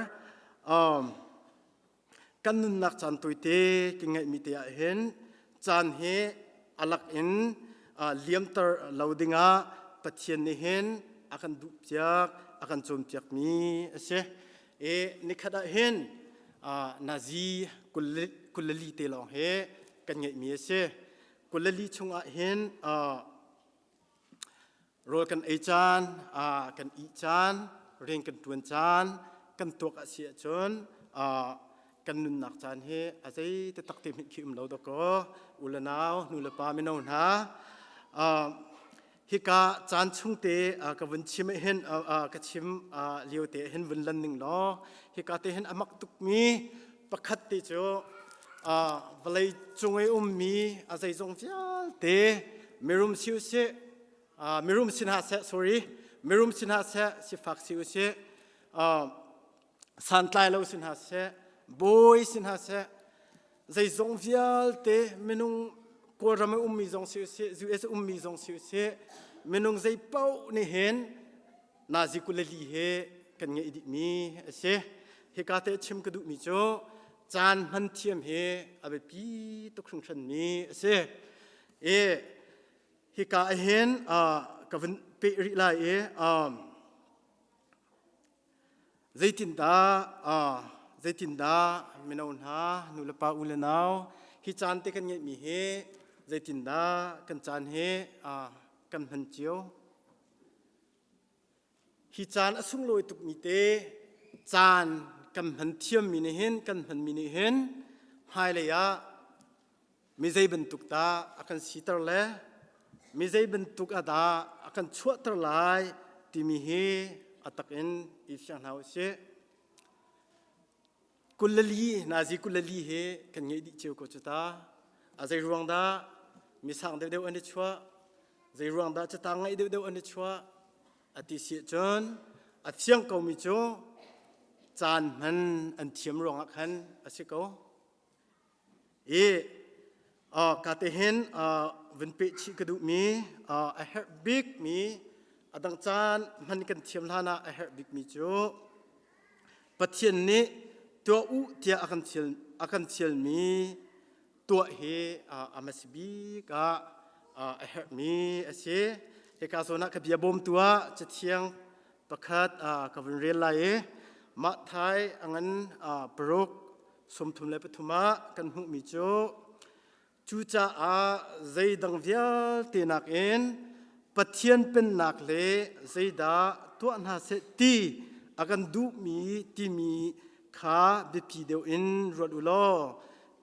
kan nun nak chan tuite kingai mi te hen chan he alak in liam tar loadinga pathian ni hen akan du piak akan chom piak mi ase nikhada hen nazi kulali te long he kan ngai mi ase kulali chunga hen rol kan e chan kan i chan ring kan tuan chan kan tok asia chon kan nun nak chan he azai te takte mit khim lo do ko ulanao nulapa mino na hika chan chungte ka vun chim hen ka chim liote hen vun lan ning lo hika te hen amak tuk mi pakhat te cho valai chungai mi azai jong fial te mirum siu se mirum sinha se sorry mirum sinha se si fak siu se san tlai lo sinha se boy sinha se zai zong fial te minung ko rama mi zong siu se zu es mi zong siu se minung zai pau ni hen nazi kulali he kan nge idi mi se hekate chim kadu mi cho chan han thiam he abe pi to khung chan mi se hika hen ka vin pe ri la zaitinda minaun ha nulapa ulanao hi chan te kan nge mi he zaitinda kan chan he kan han chiu hi chan asung loi tuk mi te chan kan han thiam mi ne hen kan han mi ne hen hai le ya mi zai ben tuk ta akan sitar le mi zai ben tuk ada akan chuat tar lai ti mi he atak en ifyan hau se kulali nazi kulali he kan nge di chiu ko chuta azai ruang da mi sang de de ani chua zai ruang da cha tang ngai de ani chua ati si chon athiang ko mi cho chan man an thiam rong akhan asiko ka te hen vin pe chi kadu mi a her big mi adang chan man kan thiam lana a her big mi cho pathian ni to u tia akan chil mi to he amasbi ka a her mi ase he ka sona ka bia bom tua cha thiang pakhat ka vin rel lai ma thai angan brok som thum le pathuma kan hu mi cho chu cha zai dang vial te nak en pathian pen nak le zai da to na se ti akan du mi ti mi kha bi pi deu in rod ulo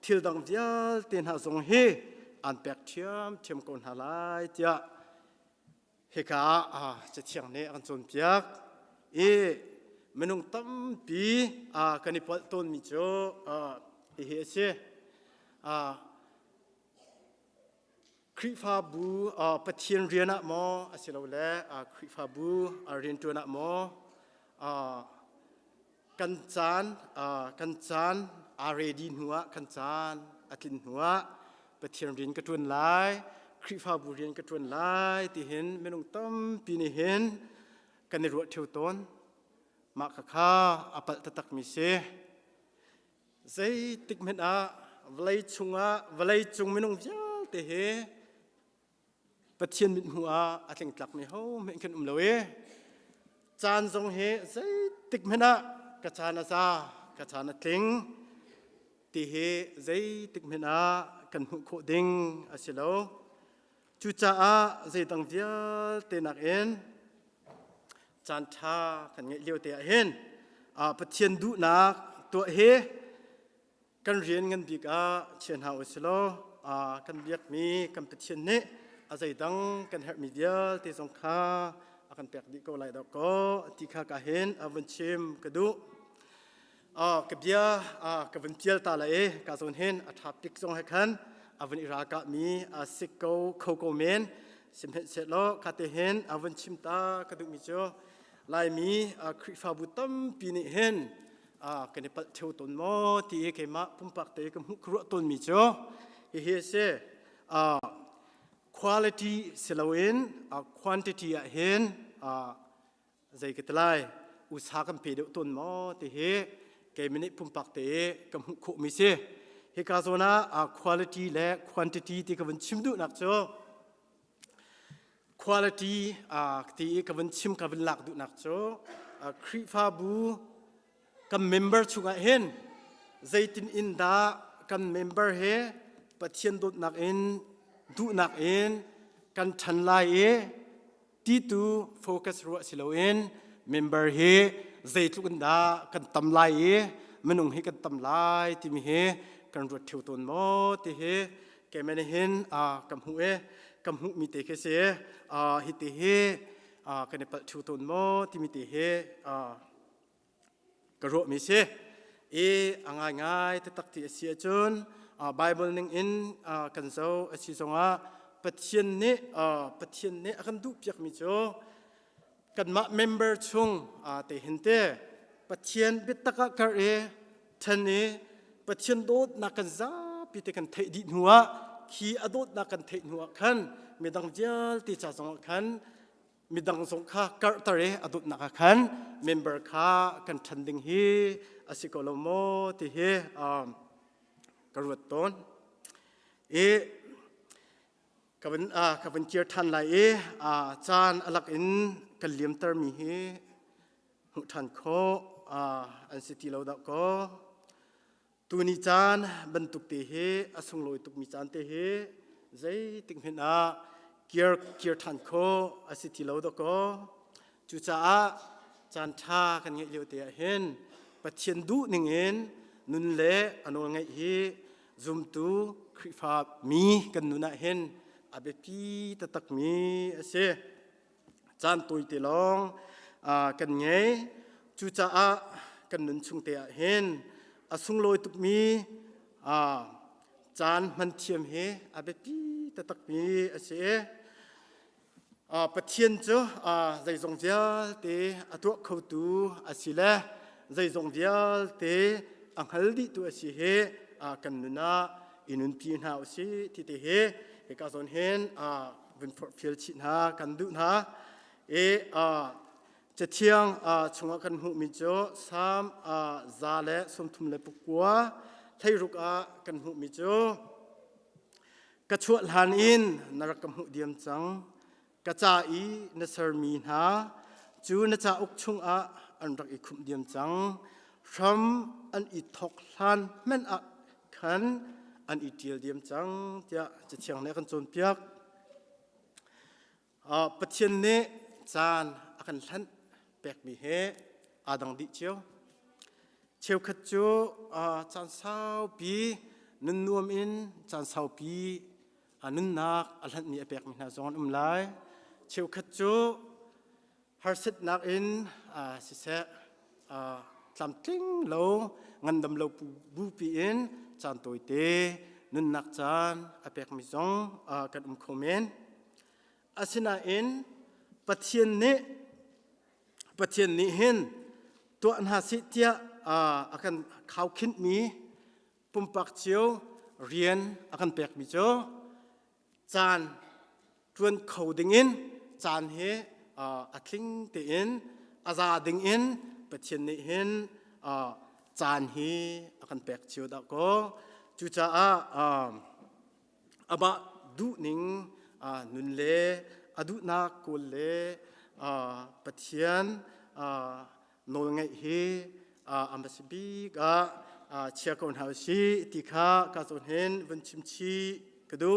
thil dang vial te na zong he an pek thiam kon halai tia he ka cha thiang ne an chon piak menung tam pi kanipal ton mi cho he se kri fa bu pathian riana mo asilo le kri fa bu rin tu na mo kan chan ready nuwa kan chan atlin nuwa pathian rin ka tun lai kri fa bu rin ka tun lai ti hen menung tam pi ni hen kan ni ro theu ton ma kha apal tatak mi se zai tik men vlai chung minung vial te he pathian min hua atling tlak mi ho men kan umloe chan zong he zai tik mena ka chana sa ka chana tling ti he zai tik mena kan hu kho ding asilo chu cha zai tang vial te nak en chan tha kan nge liu te hen pathian du nak to he kan rian ngan bi ka chen ha asilo kan biak mi kan pathian ne azai dang kan her mi vial te song kha akan pek di ko lai do ko ti kha ka hen avan chim ka du ka bia ka van pial ta la ka zon hen a thap tik song ha khan avan iraka mi sikko khoko men sim het set lo ka te hen avan chim ta ka du mi cho lai mi kri fa bu tam pi ni hen ka ne pal theu ton mo ti ke ma pum pak te ka mu kro ton mi cho he se quality silawin quantity a hen zai ketlai อุตสาหกรรมเพดต้นหมอที่เฮเกมินิปุ่มปักเตะกับขุมิเสเฮกาโซนาquality และ quantity ที่กับวันชิมดูนักโจ quality ที่กับวันชิมกับวันหลักดูนักโจคริฟาบูกับ member ชุงเห็นใจตินอินดากับ member เฮปัจเจียนดูนักเอ็นดูนักเอ็นกันทันไลเอที่ตูโฟกัสรัวสิโลเอ็น member เฮใจทุกันดากันตำไลเอมันงเฮกันตำไลที่มีเฮกันรัวเที่ยวต้นหมอที่เฮแกไม่ได้เห็นกับหูกับหูมีเตะเสียฮิตเฮกันในปัจจุบันหมอที่มีเตะเฮกระโดดมีเสียง่ายๆแต่ตักที่เสียจนไบเบิลนึงอินกันเจ้าสิสงะปัจเจียนนี้อาการดูเปียกมิโจกันมาเมมเบอร์chungแต่เห็นเต้ปัจเจียนบิดตะกะกะเอทันนี้ปัจเจียนโดดนักกันซาปิดกันเทดิหัวขี้อดนักกันเทหัวขันมีดังเจลที่จะสงขันมีดังสงข้ากะตะเรอดนักขันเมมเบอร์ข้ากันทันดิงฮีอาศิโกโลโมที่เฮกระวดต้นกับวันเกียร์ทันไลจานอลักอินกันเลียมเตอร์มีเฮหุทันโคอันสิติเราดอกก็ตัวนี้จานบรรทุกเตเฮอสงลอยตุกมีจานเตเฮใจติงเห็นเกียร์ทันโคอันสิติเราดอกก็จุจ้าจานชากันเงี้ยเลี้ยวเตะเห็นปัจเจียนดูหนึ่งเห็นนุนเละอนุไงเฮซุมตูคริฟามีกันนุนเห็นอาเบปีตะตักมีเสจานตุยเตลองกันไงจูจ้ากันนุนชุงเตะเห็นอาสุงลอยตุกมีจานมันเทียมเฮอาเบปีตะตักมีเสปัจเจียนเจ้าใจทรงเดียเตอตัวเขาตูสิเลใจทรงเดียเตอังฮัลดิตัวสิเฮกันนุนาอินุนพีนหาสิที่เตเฮเอกาสนเห็นวินฟอร์ฟิลชินหากันดูนะจะเที่ยงชงกันหูมิโจสามซาเลสมทุมเลปุกัวไทยรุกกันหูมิโจกระชวดหันอินนรกมหูเดียมจังกระจายนสรมีนาจูนจ่าอุกชงอันรักอีคุมเดียมจังรำอันอีทอกลันแม่นขันอันอีเดียลเดียมจังจะเที่ยงในกันจนเปียกปัจเจียนเนจานอากันทันแปกมีเฮดังดิเชียวขัดจูจานสาวปีนุนนวมอินจานสาวปีนุนนักอันทันมีแปกมีนาจงไลเชียวขัดจูฮาร์เซตนักอินสิเสลำติ้งโลงันดำโลบูปีอินจานตัวเตนุนนักจานอเปกมิซงกันคอมเมนอาศินาอินปัจเจียนนี้เห็นตัวอันหาสิเตียอากันข่าวคิดมีปุ่มปักเจียวเรียนอากันเปกมิโจจานทวนเขาดึงอินจานเฮอัดลิงเตอินอาซาดึงอินปัจเจียนนี้เห็นจานเฮอากันเปกเจียวดะก็จุจ้าอาบะดูนิงนุนเลอดุนักกุลเลปัจเจียนโนงเฮอัมบสบีกเชียคนหาชีติคากาสนเห็นวันชิมชีกระดู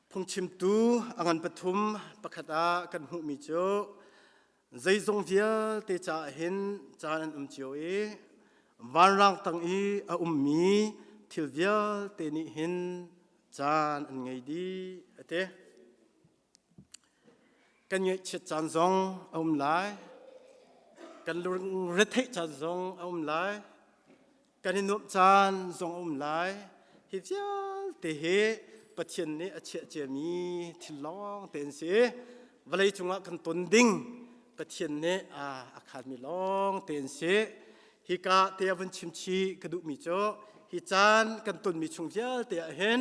พงชิมตูอังปฐุมปะขดากันหูมิโจใจทรงเดียเตจ่าเห็นจานันเจียววันรังตังมีทิลเดียเตนิเห็นจานอันไงดีเตกันยัยชิดจานซองไลกันรัฐจานซองไลกันหินบจานซองไลฮิเดียเตเฮปัจเจียนนี้เจียมีทิลองเตนเสวลัยจุงกันต้นดิ่งปัจเจียนนี้อาคารมีลองเตนเสฮิกาเตียวันชิมชีกระดูมิโจฮิจานกันต้นมีชงเดียเตียเห็น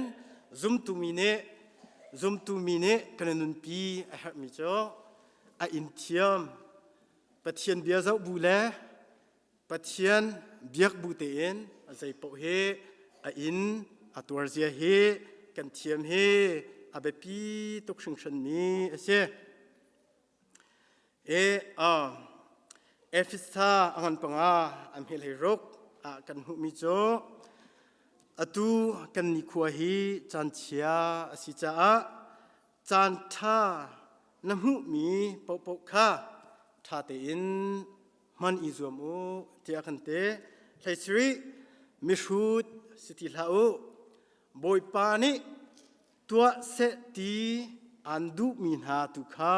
ซุมตูมีเนกันนุนปีอาหารมิโจ อินเทียมปะเทียนเบียร์เจ้าบูเลปะเทียนเบียกบูเตนใจโปเฮอินตัวเสียเฮกันเทียมเฮอาเบปีตุกชิงชันมีเสียเอฟิสาอันปังอาอันเฮลิรกกันหุมิโจตูกันนิคัวฮีจันเชียสิจ้าจันทาน้ำหุมีปปค่ะทาเตอินมันอิจวมูเทียกันเตไทสรีมิชูดสติลาโอบอยปานิตัวเสตีอันดูมินหาตุค่ะ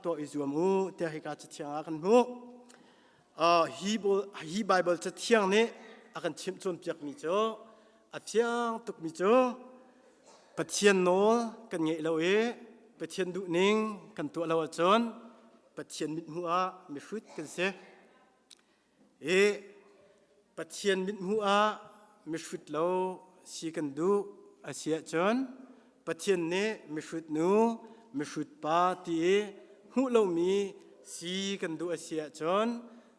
ตัวอิจวมูเทียให้การจัดเชียงกันหูฮีไบเบิลจัดเชียงนี้อากันชิมจนเปียกมิโจอาเทียงตุกมิโจปะเทียนโนกันเงยเราปะเทียนดุนิงกันตัวเราจนปะเทียนมิดหัวมิฟุดกันเสปะเทียนมิดหัวมิฟุดเราสีกันดูอาเสียจนปะเทียนเนมิฟุดนูมิฟุดปาตีหูเรามีสีกันดูอาเสียจน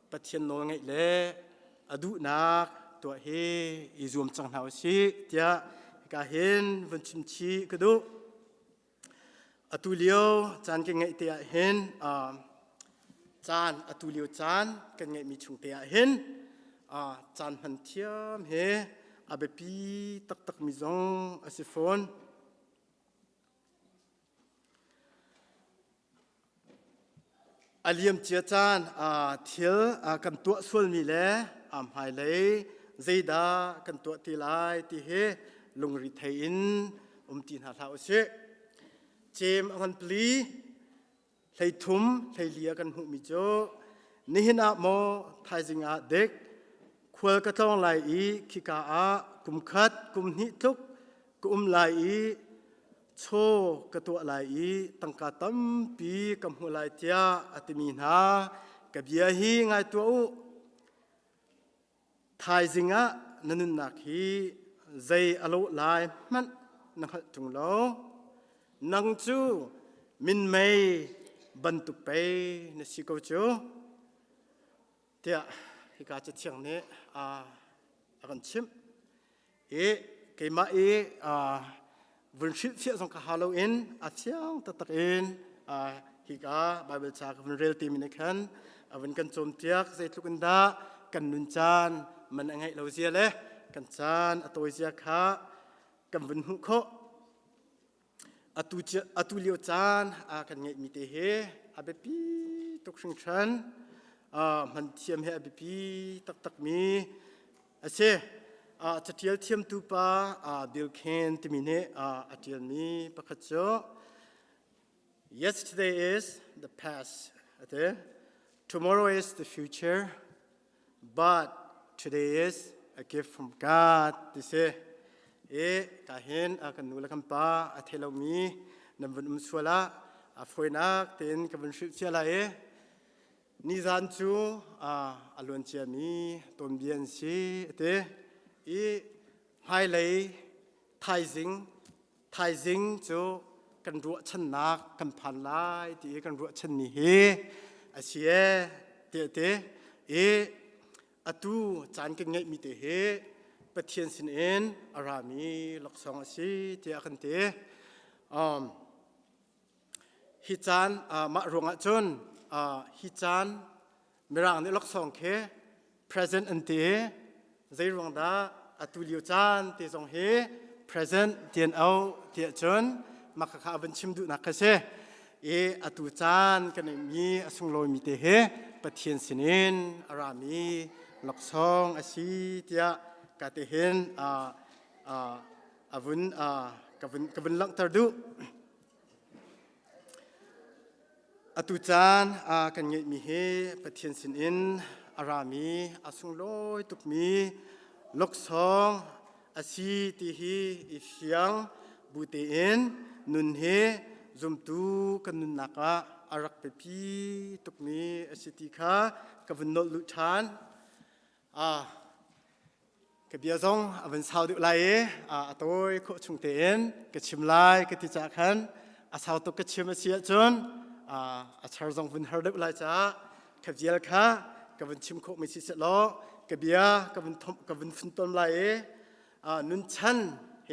ปะเทียนโนไงเล่อดูนักตัวเฮอีรวมจังหาวสิเดียกาเห็นวันชิมชีก็ดูอตุเลียวจานกันไงเตียเห็นจานอตุเลียวจานกันไงมีชุงเตียเห็นจานหันเทียมเฮอาเบปีตักมีจงอาศิฟอนอาเลียมเจียจานเทียกันตัวส่วนมีแลหายเลยใจดากันตัวตีลายตีเฮลงริเทอินตีนหาเท้าเชเจมอันปลีเลยทุ่มเลยเลียกันหุมิโจนี่หินาโมไทยจิงอาเด็กควรกระต้องไหลอีคิกาอากุมขัดกุมนิทุกกุมไหลอีโชกระตัวไหลอีตั้งกาตั้มปีกำหัวไหลเตียอติมีนากับเบียฮีไงตัวไทยจิงอานันนักฮีใจอโลลายมันนักจุงโลนังจูมินเมย์บรรทุกไปในสิโกจูเดียที่การจะเที่ยงนี้กันชิมเกมาวันชิดเสียสงคาฮาโลวีนเที่ยงตัดเองฮิกาไบเบิลจากวันเรียลทีมินกันวันกันโจมเตียกใจทุกันดากันนุนจานมันไงเราเสียเลยกันจานตัวเสียขากันวันหุโคอตุเลียวจานกันไงมีเตเฮอาเบปีตุกชิงชันมันเทียมเฮอาเบปีตักมีเสียจะเทียมเทียมตูปาบิลเคนติมิเนเทียมมีปะคัจโจ Yesterday is the past tomorrow is the future but today is a gift from God this isกาเห็นกันนูละคำป้าเทลมีนำวันสวละฝอยนักเต็นกับวันชุดเชียละนิจานจูอลวนเชียมีต้นเบียนสีเตไฮไลท์ไทซิงจูกันรัวชันนักกันพันลายที่กันรัวชันนี่เฮอาเชียเตอตูจานกันไงมีเตเฮปะเทียนสินเอ็นอารามีหลักสองสิเทียกันเตฮิจานมารงจนฮิจานมีรังในหลักสองเค present อันเตใจรวงดาอตุลิวจานเตจงเฮ present เทียนเอาเทียจนมาข้าบันชิมดูนักเสอตุจานกันมีอสุงโลมีเตเฮปะเทียนสินเอ็นอารามีหลักสองอสิเทียกาเตเห็นกับวันลังตรดูอตุจานกันเงยมีเฮปะเทียนสินอินอารามีอาสุงลอยตุกมีลกสองอาศีติฮีอิฟยังบูเตอินนุนเฮจุมตูกันนุนนักอารักเปปีตุกมีอาศีติขากับวันนลุชานกับเบียซงวันเสาร์ดุไลตัวโคชุงเตียนกับชิมไลกับที่จากขันสาวตุกกับชิมเสียจน อาชาร์จงวินฮาร์ดอุลาจ้าขับเจียลค่ะกับวินชิมโคมิสิเสลอกับเบียกับวินฟินต้นไลนุนชันเฮ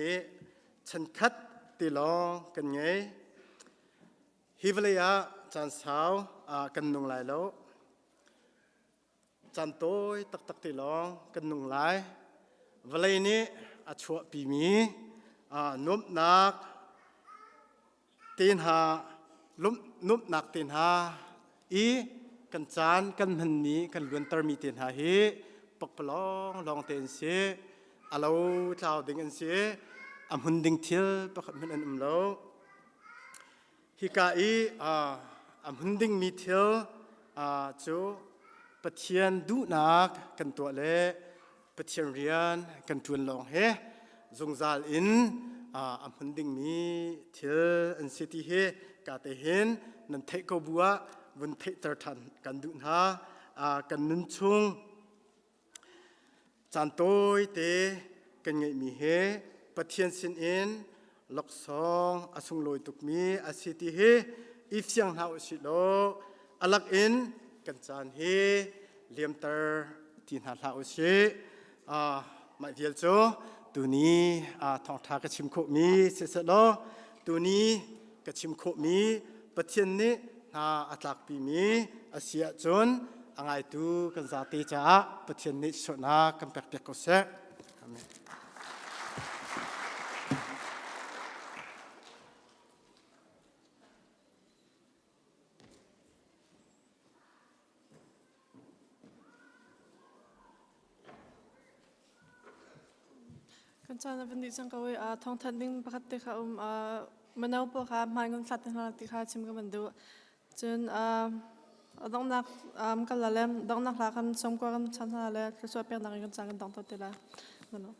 ชันคัดตีลองกันไงฮิวเลยะจันสาวกันนุ่งไลแล้วจันโต้ยตักตีลองกันนุ่งไลเวลานี้อาชัวปีมีนุบนักตีนหานุบนักตีนหาอีกันจานกันมันนี้กันล้วนตรมีตีนหาเฮปกปลองลองเตียนเสียอาเราเจ้าดึงกันเสียหุ่นดิ่งเที่ยวปกมันอันเราฮิกาอีหุ่นดิ่งมีเที่ยวจูปะเทียนดูนักกันตัวเล่ปะเทียนเรียนกันทวนลองเฮจงซาลอินหุ่นดิ่งมีเที่ยวอันสิที่เฮกาเตเห็นนั่นเทกบัววันเทตร์ทันกันดูนากันนุนชุงจันโตยเตกันไงมีเฮปะเทียนสินอินล็อกซองอาสุงลอยตุกมีอาสิติเฮอีฟเสียงหาวสิโลอลักอินกันจานเฮเลียมเตอร์ทีนหาหาวสิมาเดียลโจตัวนี้ทองทากระชิมโคมีเสร็จแล้วตัวนี้กระชิมโคมีปะเทียนนี้อัตลักปีมีอาเซียจนอังไอตูกันซาติจ้าปะเทียนนี้ชนะกันเปียกๆก็เสร็จ kan sana vendi sang kawi thong thanding pakhat te kha manau po kha mangam sat na ti kha chim ka mandu chun dong nak kalalem dong nak la kan som ko kan chan na le so pe na kan chang dong to te la no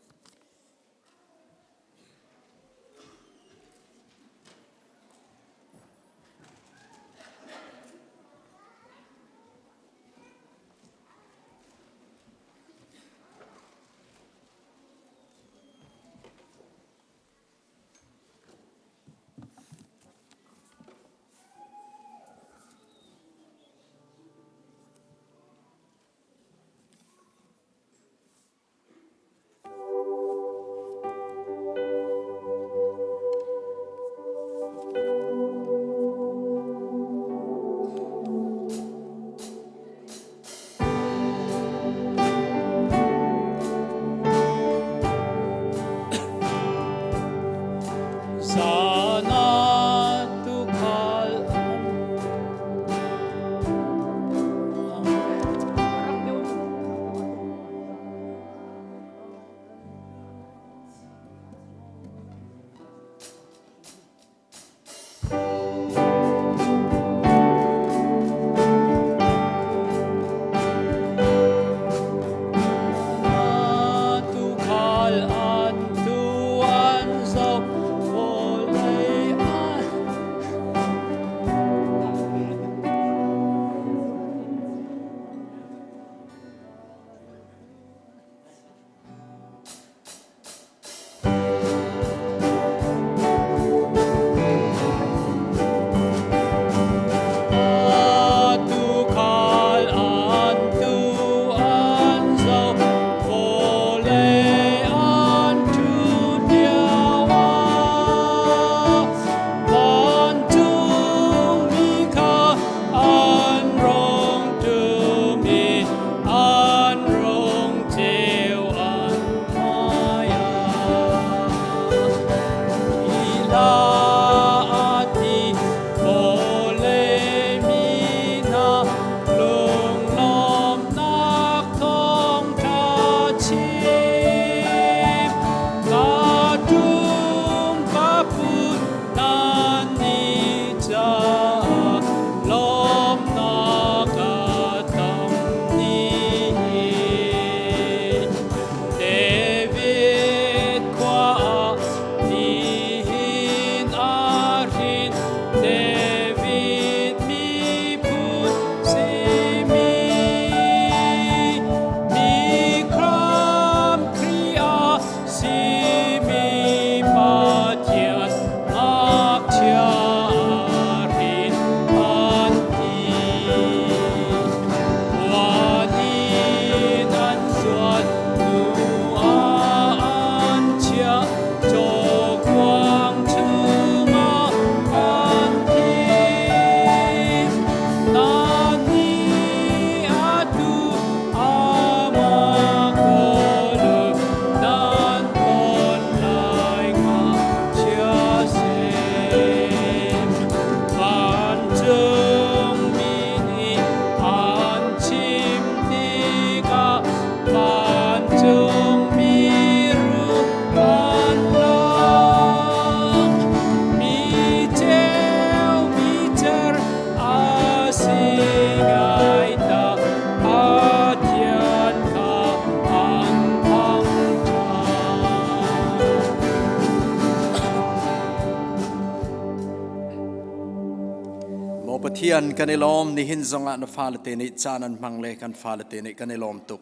ทียนกันในลมนี่หินสงะนฟ้าละเตนิจานันมังเลกันฟ้าละเตนิกันในลมตุก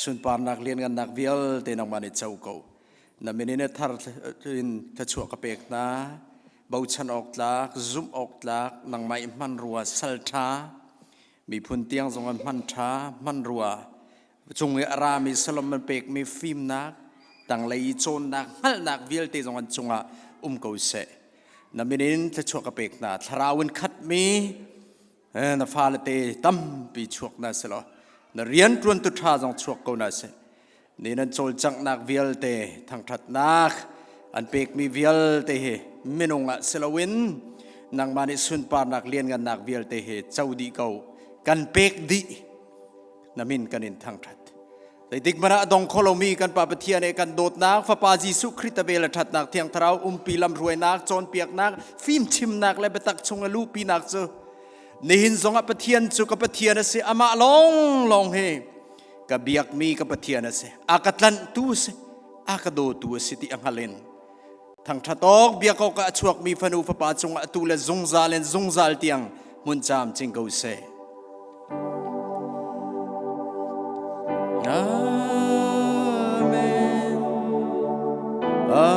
สุนปารนักเรียนกันนักวิลเตนังมันเจ้าเก่านั่นไม่ได้ทาร์ทินทัชวกเปกนะเบาชันออกลักซุ่มออกลักนังไม่มันรัวสัลทามีพุนเตียงสงกันมันช้ามันรัวจงเอรามีสลมมันเปกมีฟิล์มนักต่างเลยโจนนักฮัลนักวิลเตจงกันจงะเกาเสนั่นไม่ได้ทัชวกเปกนะทราวันขัดมีนฟ้าละเตตั้มปีชวกนั่นสิละนเรียนตรวนตุทาจงชวกเกานั่นสินี่นั่นโจลจังนักวิลเตทางทัดนักอันเปกมีวิลเตมินงะสิละวินนางมานิสุนปานักเรียนกันนักวิลเตเจ้าดีเกากันเปกดีนามินกันอินทางทัดแต่ดิกมานะดงโคโลมีกันปาปเทียนกันโดดนักฟ้าปาจิสุคริตเบลทัดนักเทียงทราวปีลำรวยนักจอนเปียกนักฟิล์มชิมนักและเบตักชงลูปีนักเจอนี่หินสงปะเทียนสุกปะเทียนเสอามาลองเฮกับเบียกมีกับปะเทียนเสอากัดลันตูเสอากาโดตูเสติอังฮาเลนทางทัดอกเบียกก็ชวกมีฟนูฟ้าปาจงตูเลจงซาเลนจงซาลเตียงมุนจามจิงกูเสอาเมนอา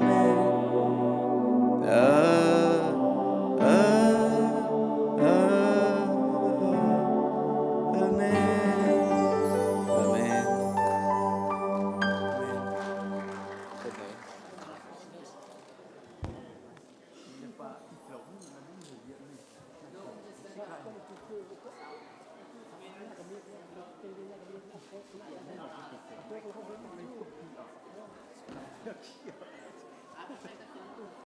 เมน